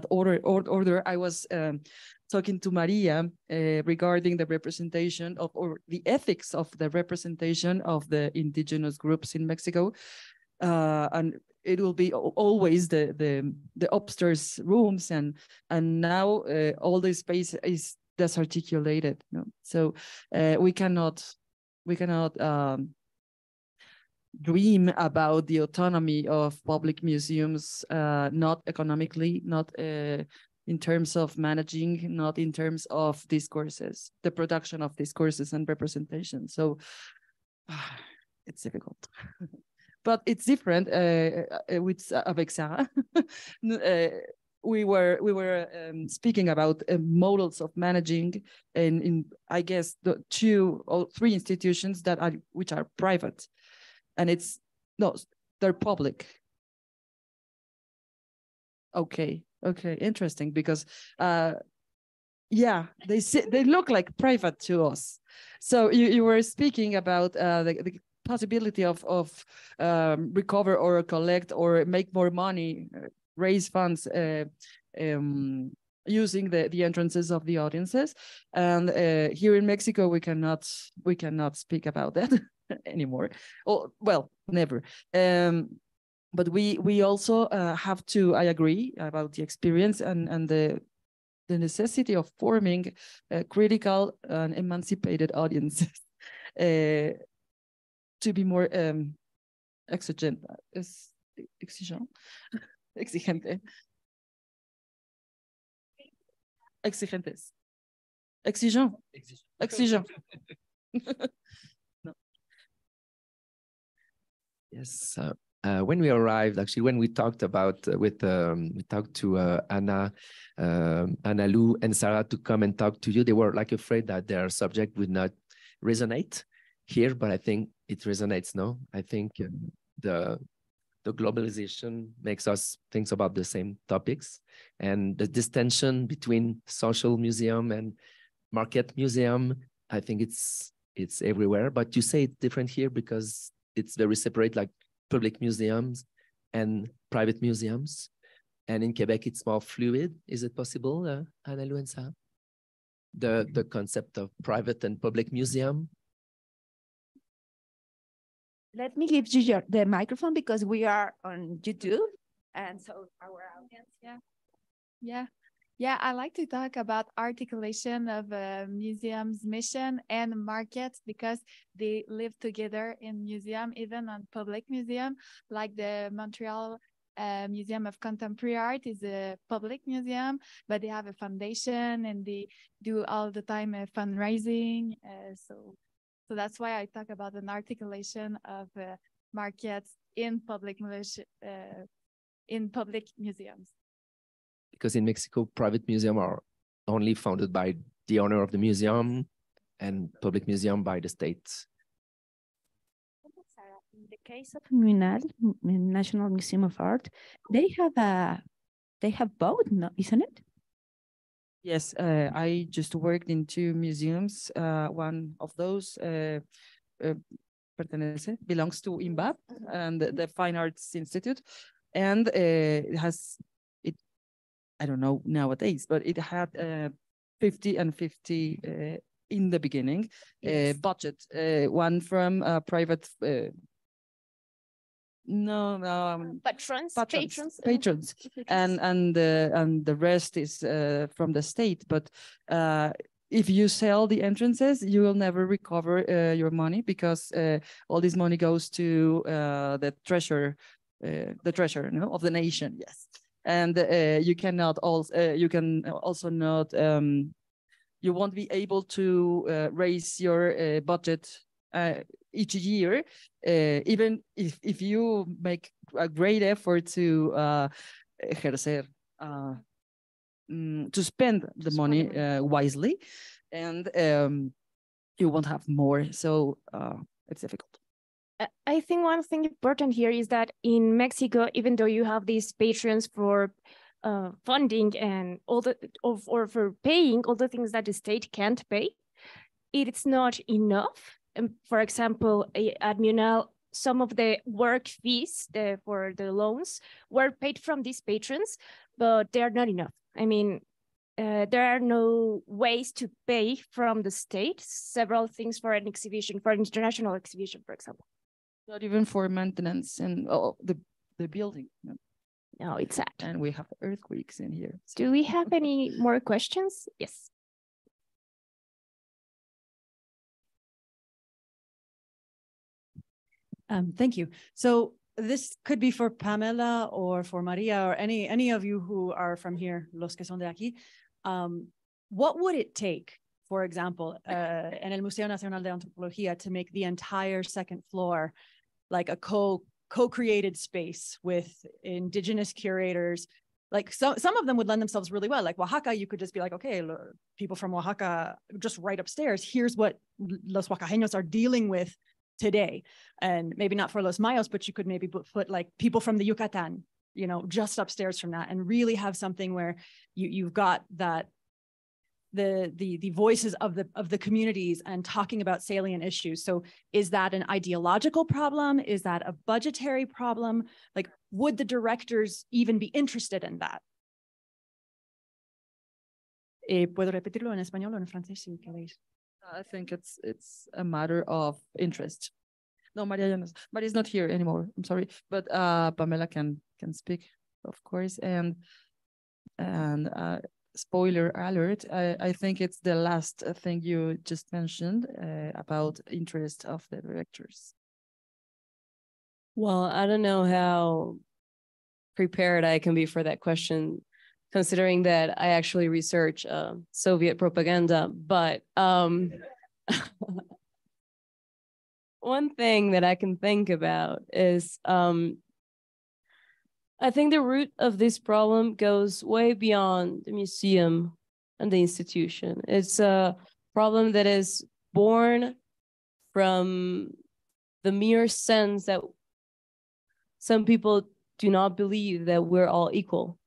order, I was talking to Maria regarding the representation of, or the ethics of the representation of the indigenous groups in Mexico. And it will be always the upstairs rooms, and now all the space is disarticulated. No? So we cannot dream about the autonomy of public museums, not economically, not in terms of managing, not in terms of discourses, the production of discourses and representation. So it's difficult. But it's different avec Sarah. We were speaking about models of managing, and in I guess the 2 or 3 institutions which are private, and they're public. Okay, interesting, because they look like private to us. So you were speaking about the possibility of recover or collect or make more money, raise funds using the entrances of the audiences. And here in Mexico, we cannot speak about that anymore. Oh, well, never. But we also have to, I agree about the experience and the necessity of forming critical and emancipated audiences. To be more exigent, exigente, exigentes, exigeant. No. Yes. When we arrived, actually, when we talked about we talked to Anna Lou and Sarah to come and talk to you, they were like afraid that their subject would not resonate here, but I think it resonates. No, I think the globalization makes us think about the same topics, and this tension between social museum and market museum, I think it's everywhere. But you say it's different here because it's very separate, like public museums and private museums, and in Quebec it's more fluid. Is it possible, Anna Lou and Sarah? The concept of private and public museum. Let me give you the microphone because we are on YouTube, and so our audience. Yeah. I like to talk about articulation of museums' mission and markets, because they live together in museum, even on public museum, like the Montreal Museum of Contemporary Art is a public museum, but they have a foundation and they do all the time fundraising. So that's why I talk about an articulation of markets in public museums. Because in Mexico, private museums are only founded by the owner of the museum, and public museum by the state. In the case of MUNAL, National Museum of Art, they have both, no, isn't it? Yes, I just worked in 2 museums. One of those belongs to INBAP and the Fine Arts Institute, and it has, I don't know nowadays, but it had 50 and 50 in the beginning. Yes. Budget, one from private. Patrons, and the rest is from the state. But if you sell the entrances, you will never recover your money, because all this money goes to the treasure of the nation. Yes, and you cannot also not you won't be able to raise your budget each year, even if you make a great effort to ejercer, to spend the money wisely, and you won't have more. So it's difficult. I think one thing important here is that in Mexico, even though you have these patrons for funding and or for paying all the things that the state can't pay, it's not enough. For example, at Munal, some of the work fees for the loans were paid from these patrons, but they are not enough. I mean, there are no ways to pay from the state several things for an exhibition, for an international exhibition, for example. Not even for maintenance and the building. No, it's sad. And we have earthquakes in here. Do we have any more questions? Yes. Thank you. So this could be for Pamela or for Maria or any of you who are from here, los que son de aquí. What would it take, for example, en el Museo Nacional de Antropología, to make the entire second floor like a co-created space with indigenous curators? Like some of them would lend themselves really well. Like Oaxaca, you could just be like, okay, people from Oaxaca, just right upstairs, here's what los Oaxaqueños are dealing with today. And maybe not for Los Mayos, but you could maybe put like people from the Yucatan, you know, just upstairs from that, and really have something where you've got that the voices of the communities and talking about salient issues. So is that an ideological problem? Is that a budgetary problem? Like, would the directors even be interested in that? Puedo repetirlo en español o en francés si queréis. I think it's a matter of interest. No, Maria's not here anymore. I'm sorry, but Pamela can speak, of course. And spoiler alert, I think it's the last thing you just mentioned about interest of the directors. Well, I don't know how prepared I can be for that question, considering that I actually research Soviet propaganda. But one thing that I can think about is I think the root of this problem goes way beyond the museum and the institution. It's a problem that is born from the mere sense that some people do not believe that we're all equal.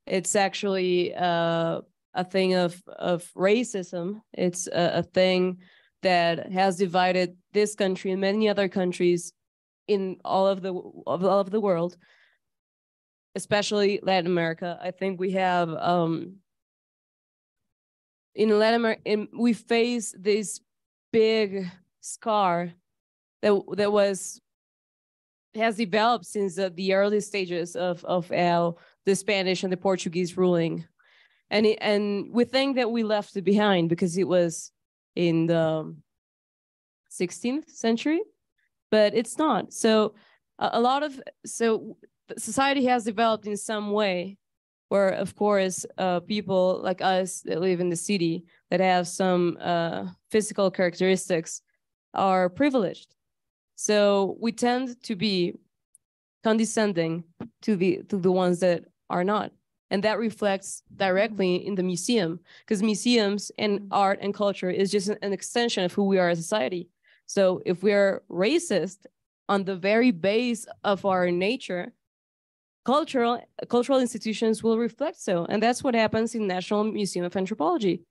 It's actually a thing of racism. It's a thing that has divided this country and many other countries in all of the world, especially Latin America. I think we have in Latin America, we face this big scar that has developed since the early stages of the Spanish and the Portuguese ruling, and we think that we left it behind because it was in the 16th century, but it's not. So society has developed in some way where, of course, people like us that live in the city that have some physical characteristics are privileged. So we tend to be condescending to the ones that are not. And that reflects directly in the museum, because museums and art and culture is just an extension of who we are as a society. So if we are racist on the very base of our nature, cultural institutions will reflect so. And that's what happens in National Museum of Anthropology.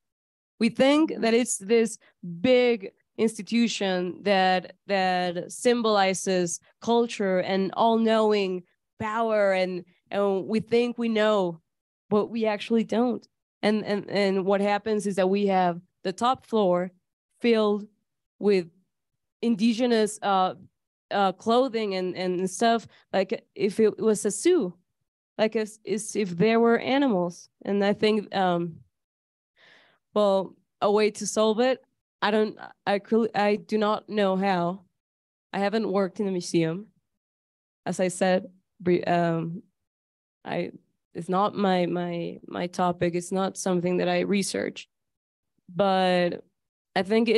We think that it's this big institution that symbolizes culture and all-knowing power, and we think we know, but we actually don't. And what happens is that we have the top floor filled with indigenous clothing and stuff, like if it was a zoo, like if there were animals. And I think, well, a way to solve it, I do not know how. I haven't worked in a museum. As I said, it's not my topic. It's not something that I research, but I think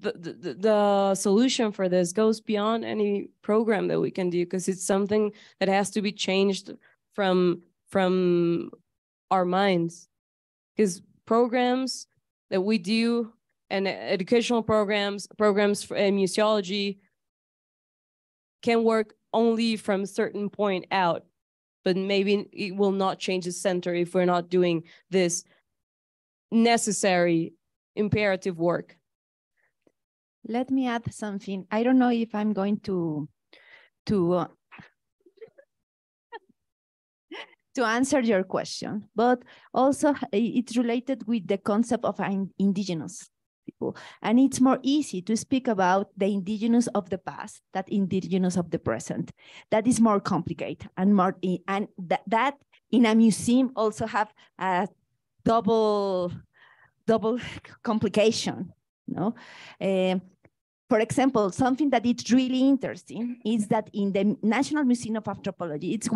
the solution for this goes beyond any program that we can do, because it's something that has to be changed from our minds. Because programs that we do, and educational programs for museology, can work only from a certain point out, but maybe it will not change the center if we're not doing this necessary, imperative work. Let me add something. I don't know if I'm going to answer your question, but also it's related with the concept of indigenous people. And it's more easy to speak about the indigenous of the past than indigenous of the present. That is more complicated and that in a museum also have a double complication, no? For example, something that is really interesting is that in the National Museum of Anthropology, it's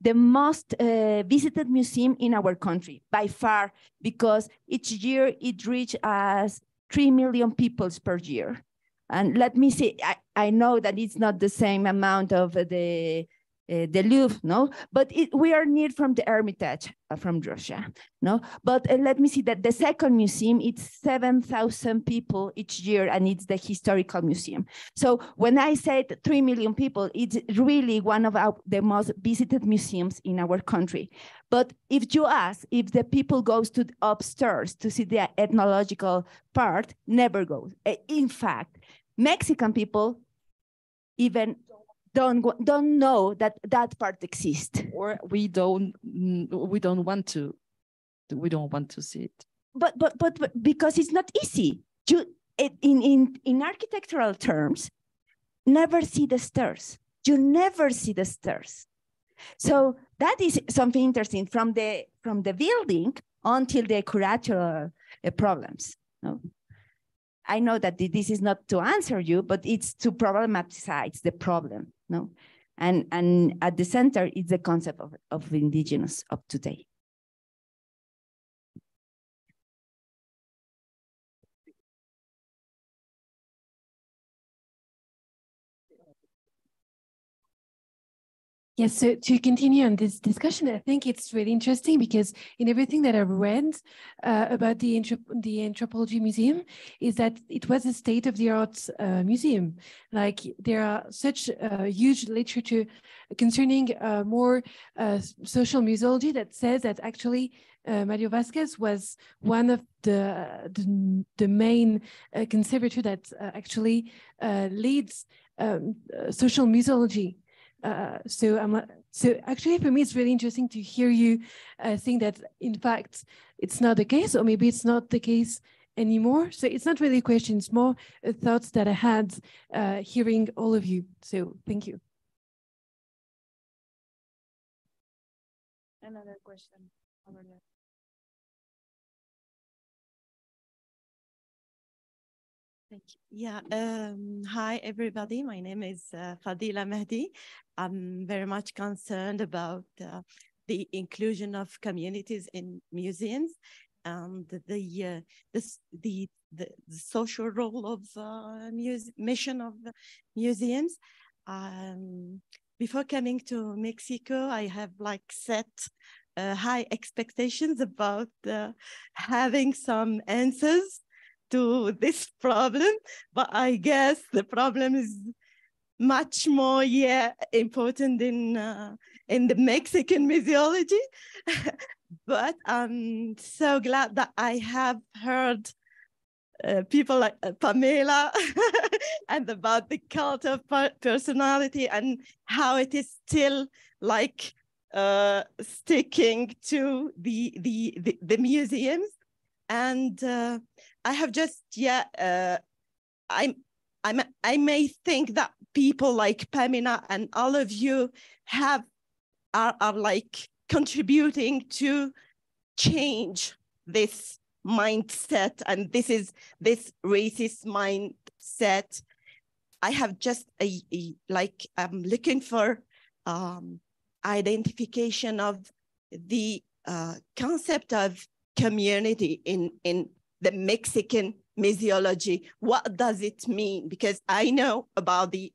the most visited museum in our country by far, because each year it reaches 3 million people per year. And let me see, I know that it's not the same amount of the Louvre, no, but we are near from the Hermitage from Russia, no. But let me see that the second museum, it's 7,000 people each year, and it's the historical museum. So when I said 3 million people, it's really one of the most visited museums in our country. But if you ask if the people goes to upstairs to see the ethnological part, never goes. In fact, Mexican people even don't know that part exists, or we don't want to see it. But because it's not easy. In architectural terms, never see the stairs. You never see the stairs. So that is something interesting from the building until the curatorial problems. No? I know that this is not to answer you, but it's to problematize the problem, no? And at the center is the concept of indigenous of today. Yes, so to continue on this discussion, I think it's really interesting because in everything that I've read about the Anthropology Museum is that it was a state-of-the-art museum. Like there are such huge literature concerning more social museology that says that actually Mario Vasquez was one of the main conservator that actually leads social museology. So actually for me, it's really interesting to hear you think that in fact, it's not the case, or maybe it's not the case anymore. So it's not really a question, it's more thoughts that I had hearing all of you. So thank you. Another question over there. Yeah, hi everybody. My name is Fadila Mehdi. I'm very much concerned about the inclusion of communities in museums and the social role of mission of museums. Before coming to Mexico, I have set high expectations about having some answers to this problem, but I guess the problem is much more important in the Mexican museology. But I'm so glad that I have heard people like Pamela and about the cult of personality and how it is still sticking to the museums. And I have just, I may think that people like Pamela and all of you are like contributing to change this mindset, and this racist mindset. I have just I'm looking for identification of the concept of community in the Mexican museology. What does it mean? Because I know about the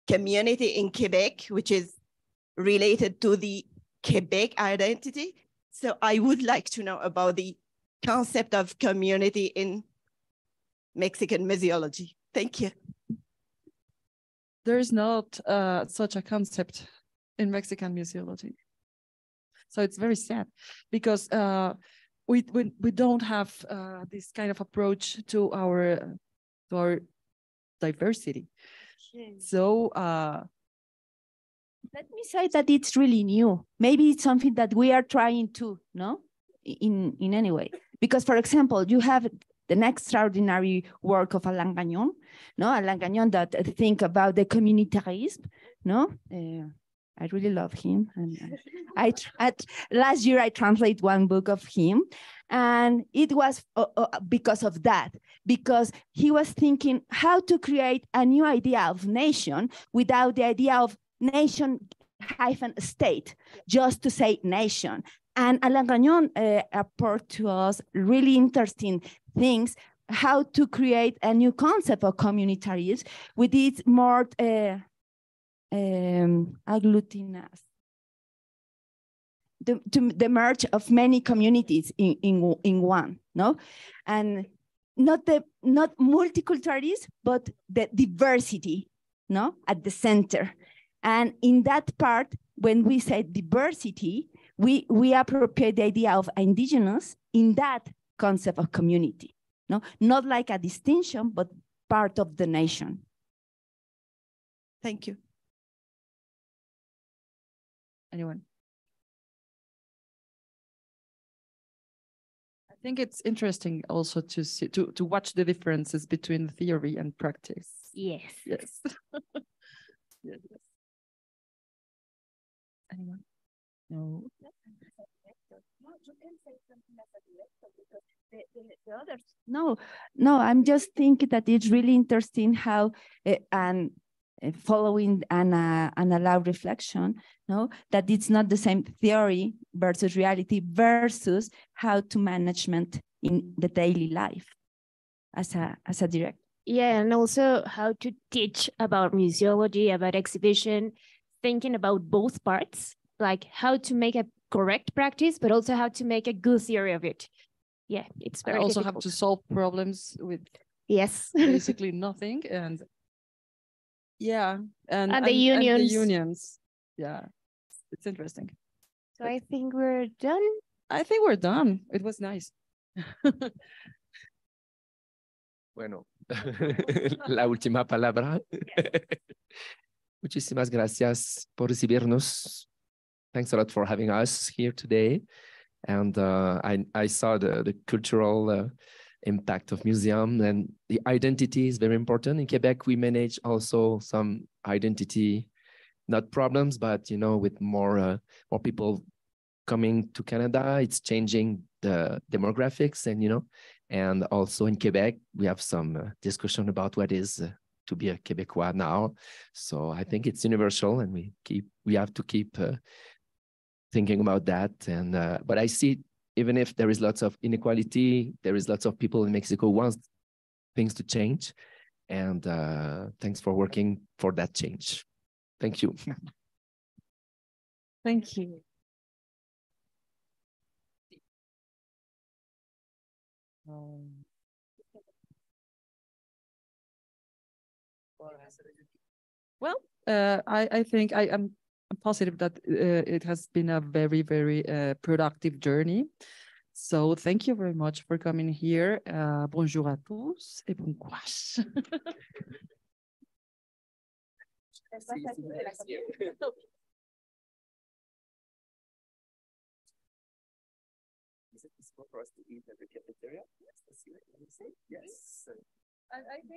community in Quebec, which is related to the Quebec identity. So I would like to know about the concept of community in Mexican museology. Thank you. There is not such a concept in Mexican museology. So it's very sad because we don't have this kind of approach to our diversity. Okay. So let me say that it's really new. Maybe it's something that we are trying to, no, in any way. Because, for example, you have the extraordinary work of Alain Gagnon, no, Alain Gagnon that think about the communitarism, no. I really love him, and last year I translated one book of him, and it was because of that, because he was thinking how to create a new idea of nation without the idea of nation-state, just to say nation. And Alain Gagnon brought to us really interesting things, how to create a new concept of communitarism with its more agglutinous, the merge of many communities in one, no, and not multiculturalism, but the diversity, no, at the center. And in that part, when we say diversity, we appropriate the idea of indigenous in that concept of community, no, not like a distinction, but part of the nation. Thank you. Anyone? I think it's interesting also to see, to watch the differences between theory and practice. Yes. Yes. Yes. Anyone? No. No, I'm just thinking that it's really interesting how and following an allowed reflection, no, that it's not the same theory versus reality versus how to management in the daily life as a direct. Yeah, and also how to teach about museology, about exhibition, thinking about both parts, like how to make a correct practice, but also how to make a good theory of it. Yeah, it's very I also difficult. have to solve problems with basically nothing, and yeah, and the unions. And the unions. Yeah, it's interesting. So I think we're done. I think we're done. It was nice. Bueno, la última palabra. Muchísimas gracias por recibirnos. Thanks a lot for having us here today. And I saw the cultural impact of museum, and the identity is very important. In Quebec, we manage also some identity, not problems, but with more people coming to Canada, it's changing the demographics, and also in Quebec, we have some discussion about what is to be a Quebecois now. So I think it's universal, and we have to keep thinking about that. And but I see, even if there is lots of inequality, there is lots of people in Mexico who want things to change. And thanks for working for that change. Thank you. Thank you. Well, I think I'm positive that it has been a very, very productive journey. So thank you very much for coming here. Bonjour à tous et bon courage. possible for us to eat at the cafeteria? Yes, let's see. Yes. I think